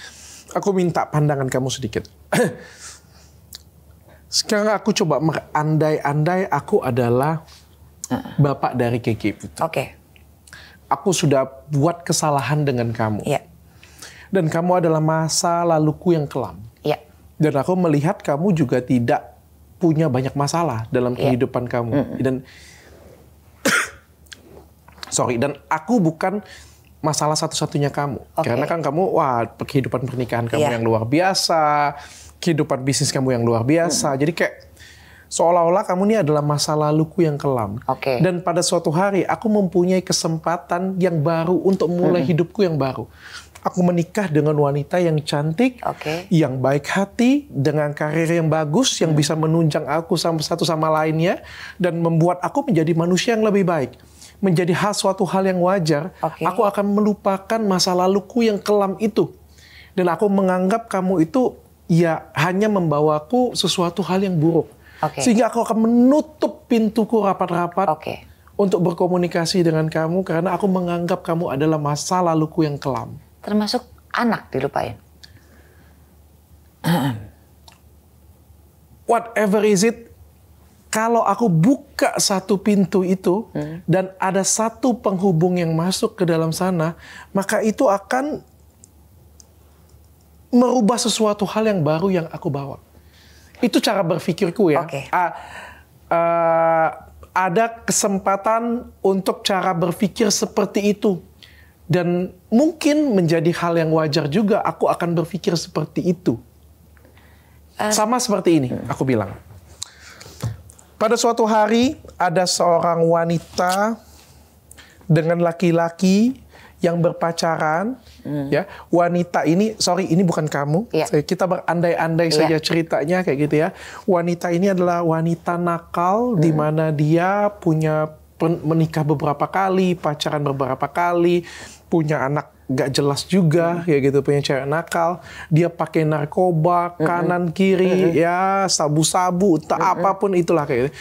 Aku minta pandangan kamu sedikit. Sekarang aku coba andai-andai aku adalah bapak dari Keke Putri. Aku sudah buat kesalahan dengan kamu. Dan kamu adalah masa laluku yang kelam. Dan aku melihat kamu juga tidak punya banyak masalah dalam kehidupan kamu. Dan dan aku bukan masalah satu-satunya kamu. Karena kan kamu, kehidupan pernikahan kamu yang luar biasa, kehidupan bisnis kamu yang luar biasa. Jadi kayak seolah-olah kamu ini adalah masa laluku yang kelam. Dan pada suatu hari aku mempunyai kesempatan yang baru untuk mulai hidupku yang baru. Aku menikah dengan wanita yang cantik, yang baik hati, dengan karir yang bagus, yang bisa menunjang aku satu sama lainnya, dan membuat aku menjadi manusia yang lebih baik. menjadi suatu hal yang wajar, aku akan melupakan masa laluku yang kelam itu. Dan aku menganggap kamu itu ya hanya membawaku sesuatu hal yang buruk. Sehingga aku akan menutup pintuku rapat-rapat untuk berkomunikasi dengan kamu karena aku menganggap kamu adalah masa laluku yang kelam. Termasuk anak dilupain. Whatever is it, kalau aku buka satu pintu itu dan ada satu penghubung yang masuk ke dalam sana, maka itu akan merubah sesuatu hal yang baru yang aku bawa. Itu cara berpikirku ya. Ada kesempatan untuk cara berpikir seperti itu. Dan mungkin menjadi hal yang wajar juga aku akan berpikir seperti itu. Sama seperti ini, aku bilang. Pada suatu hari ada seorang wanita dengan laki-laki yang berpacaran, ya. Wanita ini, ini bukan kamu. Kita berandai-andai saja ceritanya kayak gitu ya. Wanita ini adalah wanita nakal di mana dia punya menikah beberapa kali, pacaran beberapa kali, punya anak gak jelas juga, kayak gitu, punya cewek nakal, dia pakai narkoba kanan kiri, ya sabu-sabu, apapun itulah kayak gitu.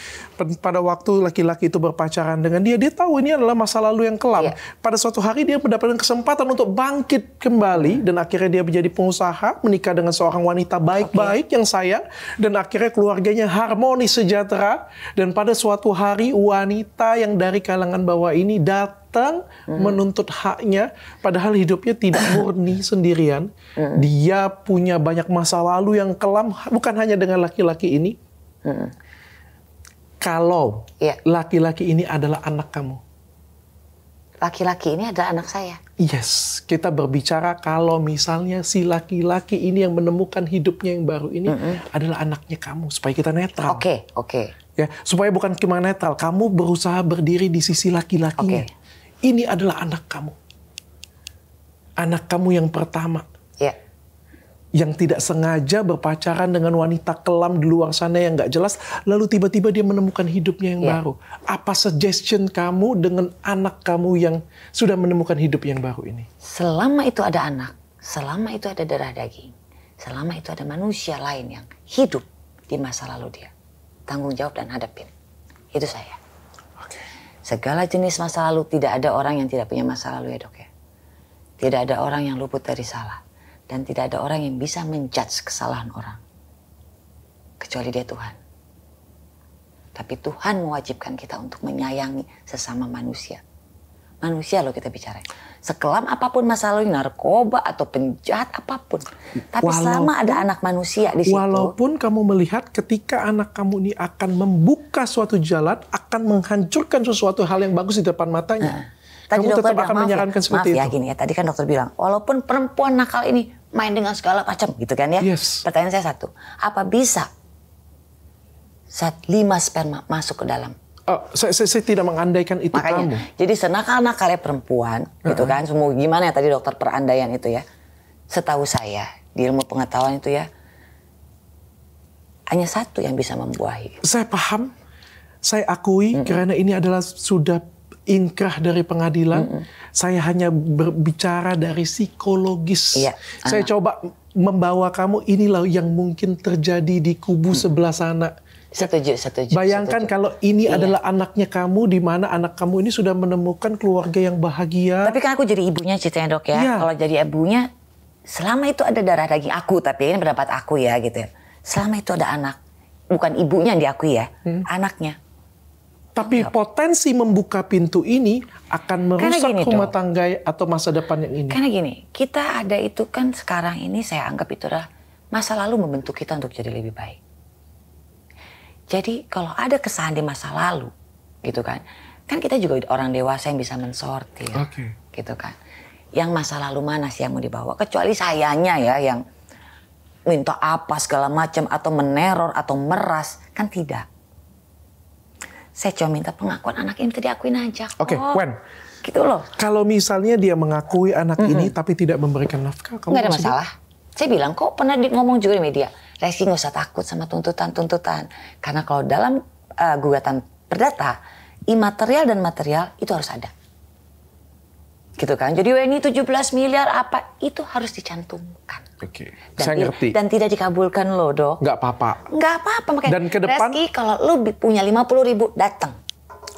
Pada waktu laki-laki itu berpacaran dengan dia tahu ini adalah masa lalu yang kelam. Pada suatu hari dia mendapatkan kesempatan untuk bangkit kembali dan akhirnya dia menjadi pengusaha, menikah dengan seorang wanita baik-baik yang sayang dan akhirnya keluarganya harmonis sejahtera. Dan pada suatu hari wanita yang dari kalangan bawah ini datang menuntut haknya, padahal hidupnya tidak murni sendirian. Dia punya banyak masa lalu yang kelam, bukan hanya dengan laki-laki ini. Kalau laki-laki ini adalah anak kamu. Laki-laki ini adalah anak saya. Yes, kita berbicara kalau misalnya si laki-laki ini yang menemukan hidupnya yang baru ini adalah anaknya kamu, supaya kita netral. Ya, supaya bukan cuma netral, kamu berusaha berdiri di sisi laki-lakinya. Ini adalah anak kamu. Anak kamu yang pertama. Yang tidak sengaja berpacaran dengan wanita kelam di luar sana yang nggak jelas, lalu tiba-tiba dia menemukan hidupnya yang baru. Apa suggestion kamu dengan anak kamu yang sudah menemukan hidup yang baru ini? Selama itu ada anak, selama itu ada darah daging, selama itu ada manusia lain yang hidup di masa lalu dia, tanggung jawab dan hadapin. Itu saya. Segala jenis masa lalu, tidak ada orang yang tidak punya masa lalu ya dok ya. Tidak ada orang yang luput dari salah. Dan tidak ada orang yang bisa menjudge kesalahan orang. Kecuali dia Tuhan. Tapi Tuhan mewajibkan kita untuk menyayangi sesama manusia. Manusia loh kita bicara. Sekelam apapun masa lalu, narkoba atau penjahat apapun. Tapi selama ada anak manusia di situ. Walaupun kamu melihat ketika anak kamu ini akan membuka suatu jalan, akan menghancurkan sesuatu hal yang bagus di depan matanya. Tadi kamu dokter tetap akan menyarankan seperti itu. Maaf ya gini ya, tadi kan dokter bilang, walaupun perempuan nakal ini main dengan segala macam gitu kan ya. Pertanyaan saya satu, apa bisa saat 5 sperma masuk ke dalam? Saya tidak mengandaikan itu. Makanya, kamu. Jadi senakal-nakalnya perempuan gitu kan, semua gimana ya tadi dokter perandaian itu ya. Setahu saya, di ilmu pengetahuan itu ya, hanya satu yang bisa membuahi. Saya paham, saya akui karena ini adalah sudah inkrah dari pengadilan. Saya hanya berbicara dari psikologis. Saya coba membawa kamu, inilah yang mungkin terjadi di kubu sebelah sana. Setuju. Bayangkan kalau ini adalah anaknya kamu, di mana anak kamu ini sudah menemukan keluarga yang bahagia. Tapi kan aku jadi ibunya ceritanya dok ya. Kalau jadi ibunya, selama itu ada darah daging aku, tapi ini pendapat aku ya gitu. Selama itu ada anak, bukan ibunya yang diakui ya, anaknya. Tapi potensi membuka pintu ini akan merusak rumah tangga atau masa depan yang ini. Karena gini, kita ada itu kan sekarang ini saya anggap itu adalah masa lalu membentuk kita untuk jadi lebih baik. Jadi kalau ada kesalahan di masa lalu, gitu kan kita juga orang dewasa yang bisa mensortir, gitu kan. Yang masa lalu mana sih yang mau dibawa? Kecuali sayanya ya yang minta apa segala macam atau meneror atau meras, kan tidak. Saya cuma minta pengakuan anak ini diakuin aja. Wen. Gitu loh. Kalau misalnya dia mengakui anak ini tapi tidak memberikan nafkah, kamu nggak ada masalah. Saya bilang kok pernah ngomong juga di media, Resi nggak usah takut sama tuntutan. Karena kalau dalam gugatan perdata imaterial dan material itu harus ada. Gitu kan. Jadi ini 17 miliar apa itu harus dicantumkan. Oke. Saya ngerti. Dan tidak dikabulkan lo, Dok. Nggak apa-apa. Nggak apa-apa. Makanya dan ke depan, Reski kalau lo punya 50.000 datang.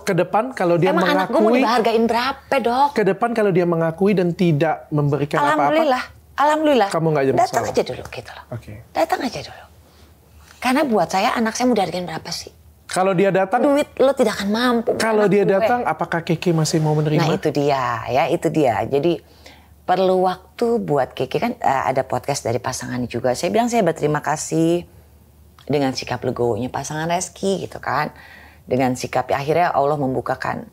Ke depan kalau dia emang mengakui. Anak gue mau dihargain berapa, Dok? Ke depan kalau dia mengakui dan tidak memberikan apa-apa. Alhamdulillah. Kamu nggak ada masalah. Datang aja dulu gitu loh. Oke. Datang aja dulu. Karena buat saya anak saya mau dihargain berapa sih? Kalau dia datang, duit lo tidak akan mampu. Kalau dia datang, apakah Keke masih mau menerima? Nah itu dia, ya itu dia. Jadi perlu waktu buat Keke kan ada podcast dari pasangan juga. Saya bilang saya berterima kasih dengan sikap legowonya pasangan Reski gitu kan. Dengan sikap akhirnya Allah membukakan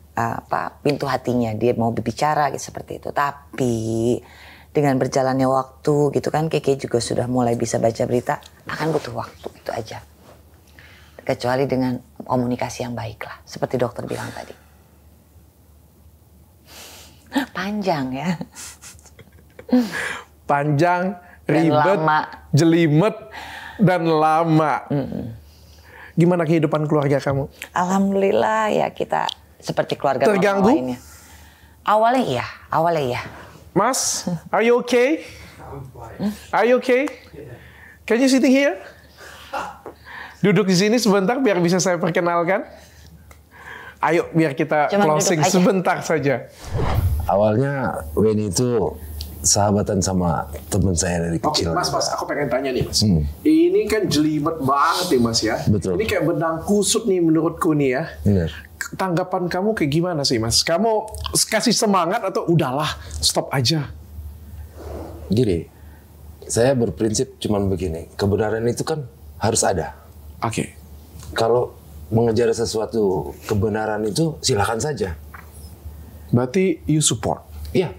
pintu hatinya, dia mau berbicara gitu seperti itu. Tapi dengan berjalannya waktu gitu kan, Keke juga sudah mulai bisa baca berita, akan butuh waktu itu aja. Kecuali dengan komunikasi yang baik lah, seperti dokter bilang tadi. Panjang ya. Panjang, ribet, jelimet, dan lama. Gimana kehidupan keluarga kamu? Alhamdulillah ya kita seperti keluarga terganggu? Lainnya. Awalnya iya. Mas, are you okay? Are you okay? Can you sitting here? Duduk di sini sebentar biar bisa saya perkenalkan. Ayo biar kita closing sebentar saja. Awalnya Weni itu sahabatan sama teman saya dari kecil. Mas, aku pengen tanya nih Mas. Ini kan jelimet banget nih Mas ya. Betul. Ini kayak benang kusut nih menurutku nih ya. Benar. Tanggapan kamu kayak gimana sih Mas? Kamu kasih semangat atau udahlah stop aja? Gini, saya berprinsip cuman begini. Kebenaran itu kan harus ada. Oke. Kalau mengejar sesuatu kebenaran itu silakan saja. Berarti you support? Iya.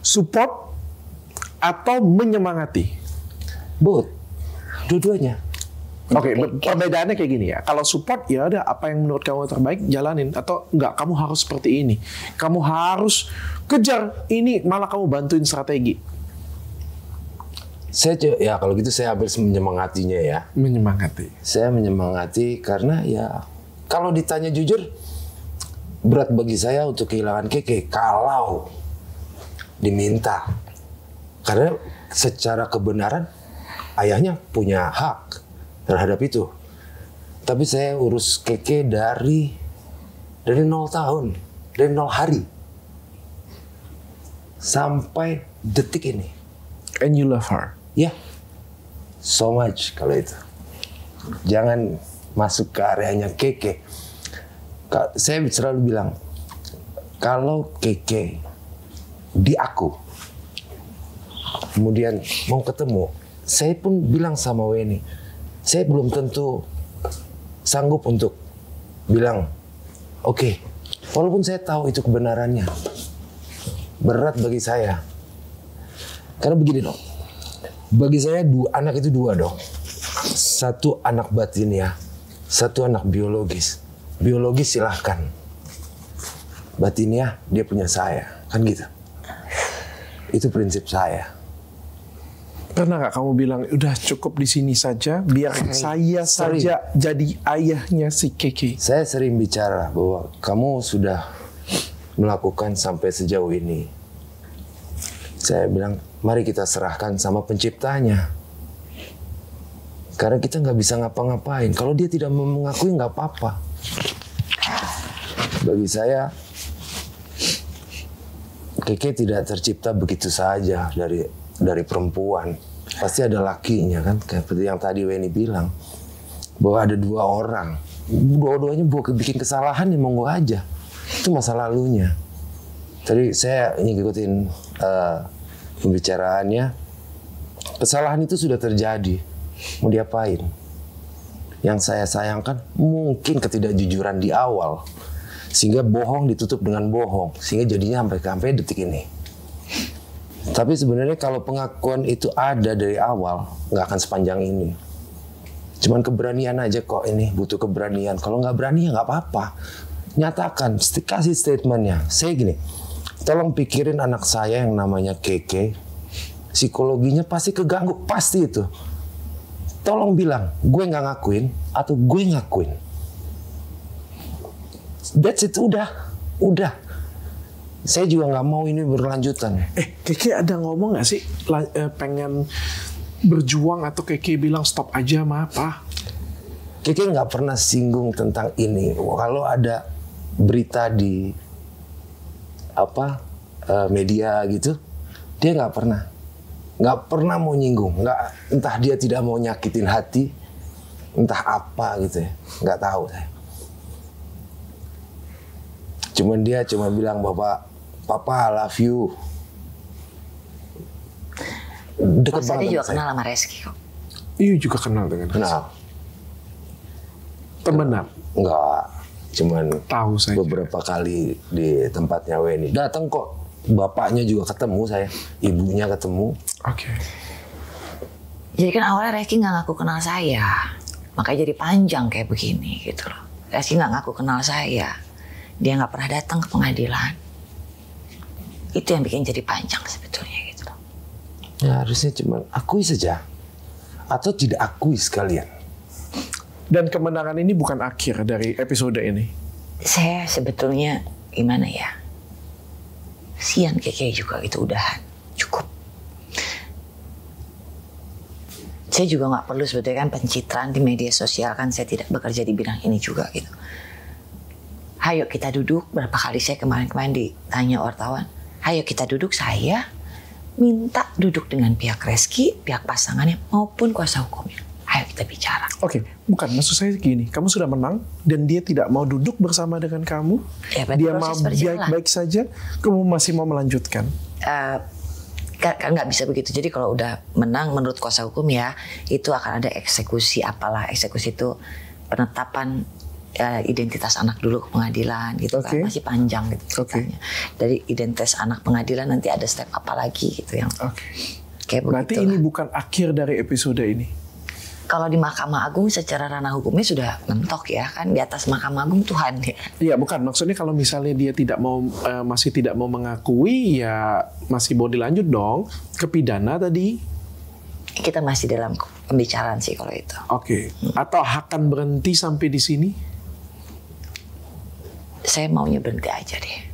Support atau menyemangati? Both. Dua-duanya. Oke, perbedaannya kayak gini ya. Kalau support ya ada apa yang menurut kamu terbaik jalanin, atau enggak kamu harus seperti ini. Kamu harus kejar ini, malah kamu bantuin strategi. Ya kalau gitu saya habis menyemangatinya ya. Menyemangati. Saya menyemangati karena ya kalau ditanya jujur berat bagi saya untuk kehilangan Keke kalau diminta. Karena secara kebenaran ayahnya punya hak terhadap itu. Tapi saya urus Keke dari 0 tahun, dari 0 hari sampai detik ini. And you love her? Ya, so much kalau itu. Jangan masuk ke areanya Keke. Saya selalu bilang, kalau Keke di aku, kemudian mau ketemu, saya pun bilang sama Weni, saya belum tentu sanggup untuk bilang, oke, walaupun saya tahu itu kebenarannya, berat bagi saya. Karena begini dong, bagi saya anak itu dua dong. Satu anak batin ya, satu anak biologis. Biologis silahkan, batinnya dia punya saya, kan gitu. Itu prinsip saya. Pernah nggak kamu bilang udah cukup di sini saja, biar saya saja jadi ayahnya si Keke? Saya sering bicara bahwa kamu sudah melakukan sampai sejauh ini. Saya bilang, mari kita serahkan sama penciptanya. Karena kita nggak bisa ngapa-ngapain. Kalau dia tidak mau mengakui nggak apa-apa. Bagi saya, Keke tidak tercipta begitu saja dari perempuan. Pasti ada lakinya kan. Kayak seperti yang tadi Weni bilang. Bahwa ada dua orang. Dua-duanya bikin kesalahan ya monggo aja. Itu masa lalunya. Tadi saya ngikutin pembicaraannya. Kesalahan itu sudah terjadi. Mau diapain? Yang saya sayangkan mungkin ketidakjujuran di awal. Sehingga bohong ditutup dengan bohong. Sehingga jadinya sampai detik ini. Tapi sebenarnya kalau pengakuan itu ada dari awal, nggak akan sepanjang ini. Cuman keberanian aja kok ini, butuh keberanian. Kalau nggak berani ya nggak apa-apa. Nyatakan, kasih statementnya. Saya gini, tolong pikirin anak saya yang namanya Keke. Psikologinya pasti keganggu, pasti itu. Tolong bilang, gue nggak ngakuin atau gue ngakuin. That's it, udah. Saya juga nggak mau ini berlanjutan. Keke ada ngomong nggak sih pengen berjuang atau Keke bilang stop aja sama apa? Keke nggak pernah singgung tentang ini. Kalau ada berita di media gitu, dia nggak pernah mau nyinggung. Entah dia tidak mau nyakitin hati, entah apa gitu ya, nggak tahu saya. Dia cuma bilang Papa, I love you. Mas Adi juga kenal sama Reski kok. Iya juga kenal dengan Reski. Kenal. Temenan? Enggak, cuman tahu saja. Beberapa kali di tempatnya Weni. Datang kok, bapaknya juga ketemu saya, ibunya ketemu. Oke. Jadi kan awalnya Reski nggak ngaku kenal saya, makanya jadi panjang kayak begini gitu loh. Reski nggak ngaku kenal saya, dia nggak pernah datang ke pengadilan. Itu yang bikin jadi panjang sebetulnya gitu loh. Ya harusnya cuma akui saja. Atau tidak akui sekalian. Dan kemenangan ini bukan akhir dari episode ini. Saya sebetulnya gimana ya. Sian Keke juga itu udahan. Cukup. Saya juga nggak perlu sebetulnya kan pencitraan di media sosial kan. Saya tidak bekerja di bidang ini juga gitu. Ayo kita duduk. Berapa kali saya kemarin ditanya wartawan. Ayo kita duduk, saya minta duduk dengan pihak Reski, pihak pasangannya maupun kuasa hukumnya. Ayo kita bicara. Oke, bukan maksud saya gini. Kamu sudah menang dan dia tidak mau duduk bersama dengan kamu. Ya, dia mau baik-baik saja. Kamu masih mau melanjutkan? Kan nggak bisa begitu. Jadi kalau udah menang menurut kuasa hukum ya, itu akan ada eksekusi apalah. Eksekusi itu penetapan identitas anak dulu ke pengadilan gitu kan, masih panjang gitu ceritanya. Dari identitas anak pengadilan nanti ada step apa lagi gitu yang kayak berarti begitulah. Ini bukan akhir dari episode ini. Kalau di Mahkamah Agung secara ranah hukumnya sudah mentok ya kan, di atas Mahkamah Agung Tuhan ya. Iya bukan, maksudnya kalau misalnya dia tidak mau masih tidak mau mengakui ya masih mau dilanjut dong ke pidana tadi. Kita masih dalam pembicaraan sih kalau itu. Atau akan berhenti sampai di sini? Saya maunya berhenti aja deh.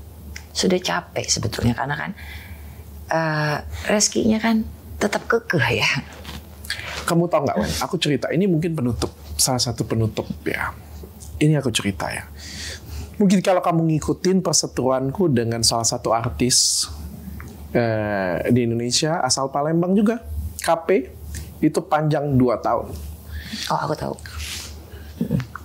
Sudah capek sebetulnya karena kan Reskinya kan tetap kekeh ya. Kamu tahu nggak, Wen? Aku cerita ini mungkin penutup, salah satu penutup ya. Ini aku cerita ya. Mungkin kalau kamu ngikutin perseteruanku dengan salah satu artis di Indonesia asal Palembang juga, KP, itu panjang 2 tahun. Oh aku tahu.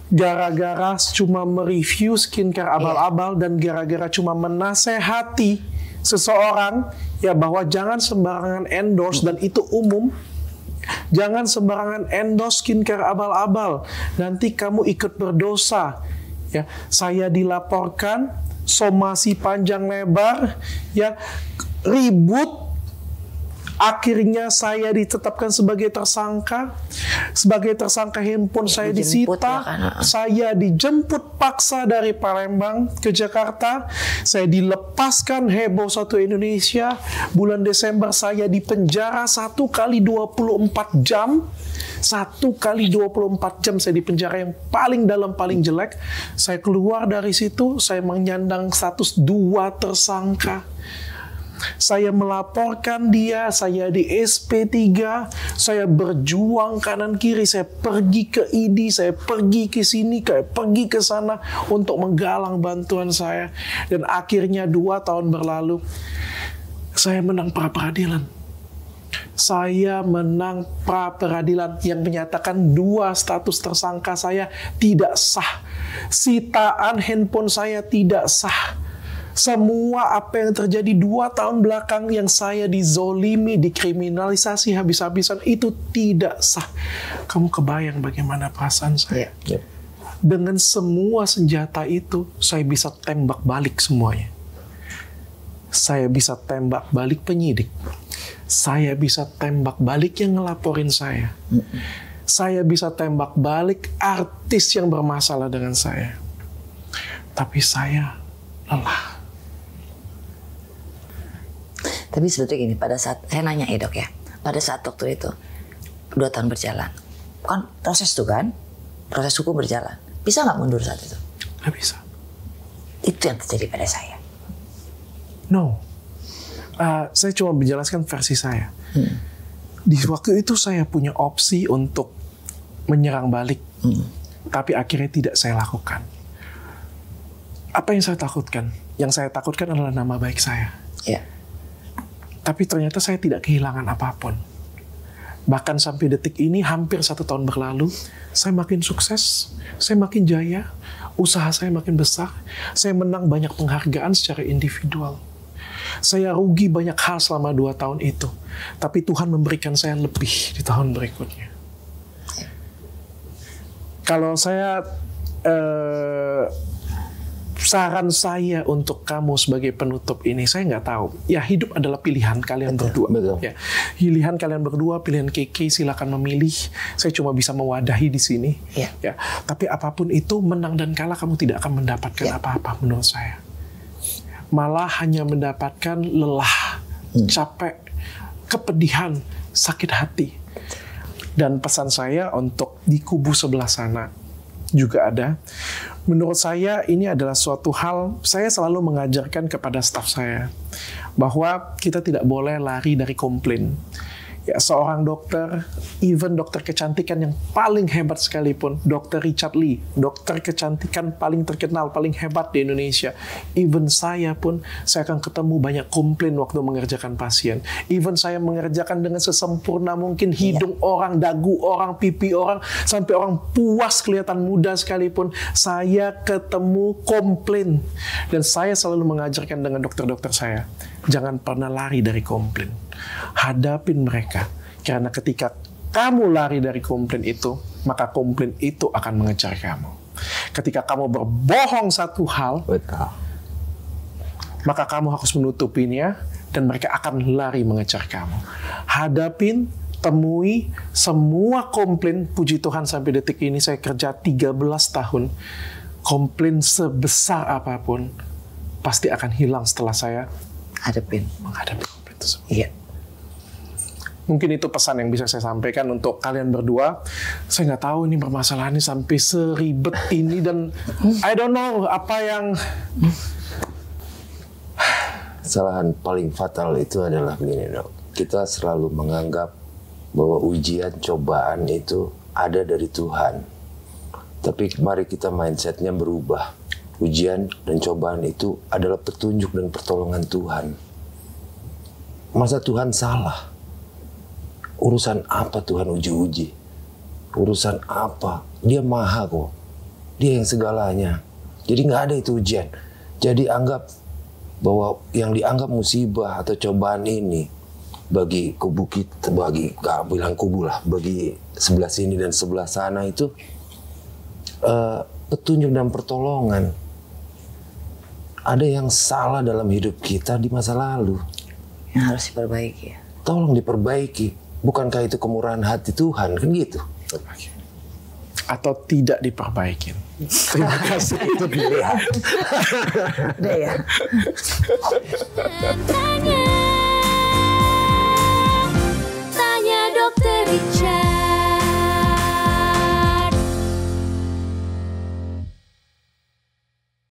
Gara-gara cuma mereview skincare abal-abal dan gara-gara cuma menasehati seseorang ya bahwa jangan sembarangan endorse dan itu umum. Jangan sembarangan endorse skincare abal-abal. Nanti kamu ikut berdosa. Ya, saya dilaporkan, somasi panjang lebar, ya ribut. Akhirnya saya ditetapkan sebagai tersangka. Sebagai tersangka handphone saya disita. Ya, saya dijemput paksa dari Palembang ke Jakarta. Saya dilepaskan, heboh satu Indonesia. Bulan Desember saya dipenjara 1 kali 24 jam. 1 kali 24 jam saya dipenjara yang paling dalam, paling jelek. Saya keluar dari situ, saya menyandang status 2 tersangka. Saya melaporkan dia, saya di SP3, saya berjuang kanan kiri, saya pergi ke ID, saya pergi ke sini, pergi ke sana untuk menggalang bantuan saya. Dan akhirnya 2 tahun berlalu, saya menang pra peradilan. Saya menang pra peradilan yang menyatakan 2 status tersangka saya tidak sah. Sitaan handphone saya tidak sah. Semua apa yang terjadi 2 tahun belakang yang saya dizolimi, dikriminalisasi habis-habisan itu tidak sah. Kamu kebayang bagaimana perasaan saya? Dengan semua senjata itu, saya bisa tembak balik semuanya. Saya bisa tembak balik penyidik. Saya bisa tembak balik yang ngelaporin saya. Saya bisa tembak balik artis yang bermasalah dengan saya. Tapi saya lelah. Tapi sebetulnya gini, pada saat saya nanya ya dok ya, pada saat waktu itu 2 tahun berjalan, kan proses tuh kan, proses hukum berjalan, bisa nggak mundur saat itu? Nggak bisa. Itu yang terjadi pada saya. No. Saya cuma menjelaskan versi saya. Di waktu itu saya punya opsi untuk menyerang balik. Tapi akhirnya tidak saya lakukan. Apa yang saya takutkan? Yang saya takutkan adalah nama baik saya. Ya. Tapi ternyata saya tidak kehilangan apapun. Bahkan sampai detik ini, hampir 1 tahun berlalu, saya makin sukses, saya makin jaya, usaha saya makin besar, saya menang banyak penghargaan secara individual. Saya rugi banyak hal selama 2 tahun itu. Tapi Tuhan memberikan saya lebih di tahun berikutnya. Kalau saya saran saya untuk kamu sebagai penutup ini, saya nggak tahu. Ya, hidup adalah pilihan kalian berdua. Betul. Ya, pilihan kalian berdua, pilihan KK, silakan memilih. Saya cuma bisa mewadahi di sini. Ya, tapi apapun itu, menang dan kalah, kamu tidak akan mendapatkan apa-apa menurut saya. Malah hanya mendapatkan lelah, capek, kepedihan, sakit hati. Dan pesan saya untuk di kubu sebelah sana juga ada. Menurut saya ini adalah suatu hal, saya selalu mengajarkan kepada staf saya bahwa kita tidak boleh lari dari komplain. Ya, seorang dokter, even dokter kecantikan yang paling hebat sekalipun, Dr. Richard Lee, dokter kecantikan paling terkenal, paling hebat di Indonesia. Even saya pun, saya akan ketemu banyak komplain waktu mengerjakan pasien. Even saya mengerjakan dengan sesempurna mungkin hidung orang, dagu orang, pipi orang, sampai orang puas kelihatan muda sekalipun, saya ketemu komplain. Dan saya selalu mengajarkan dengan dokter-dokter saya, jangan pernah lari dari komplain. Hadapin mereka. Karena ketika kamu lari dari komplain itu, maka komplain itu akan mengejar kamu. Ketika kamu berbohong satu hal, Betul. maka kamu harus menutupinya dan mereka akan lari mengejar kamu. Hadapin, temui semua komplain. Puji Tuhan sampai detik ini saya kerja 13 tahun. Komplain sebesar apapun pasti akan hilang setelah saya menghadapi komplain tersebut. Iya. Mungkin itu pesan yang bisa saya sampaikan untuk kalian berdua. Saya nggak tahu ini permasalahannya sampai seribet ini dan I don't know apa yang... Kesalahan paling fatal itu adalah begini, Dok. Kita selalu menganggap bahwa ujian, cobaan itu ada dari Tuhan. Tapi mari kita mindsetnya berubah. Ujian dan cobaan itu adalah petunjuk dan pertolongan Tuhan. Masa Tuhan salah? Urusan apa Tuhan uji-uji? Urusan apa? Dia maha kok. Dia yang segalanya. Jadi nggak ada itu ujian. Jadi anggap bahwa yang dianggap musibah atau cobaan ini bagi kubu kita, bagi nggak bilang kubu lah, bagi sebelah sini dan sebelah sana itu petunjuk dan pertolongan. Ada yang salah dalam hidup kita di masa lalu. Yang harus diperbaiki. Tolong diperbaiki. Bukankah itu kemurahan hati Tuhan? Kan gitu. Atau tidak diperbaikin. Terima kasih. Itu pilihan. Udah ya.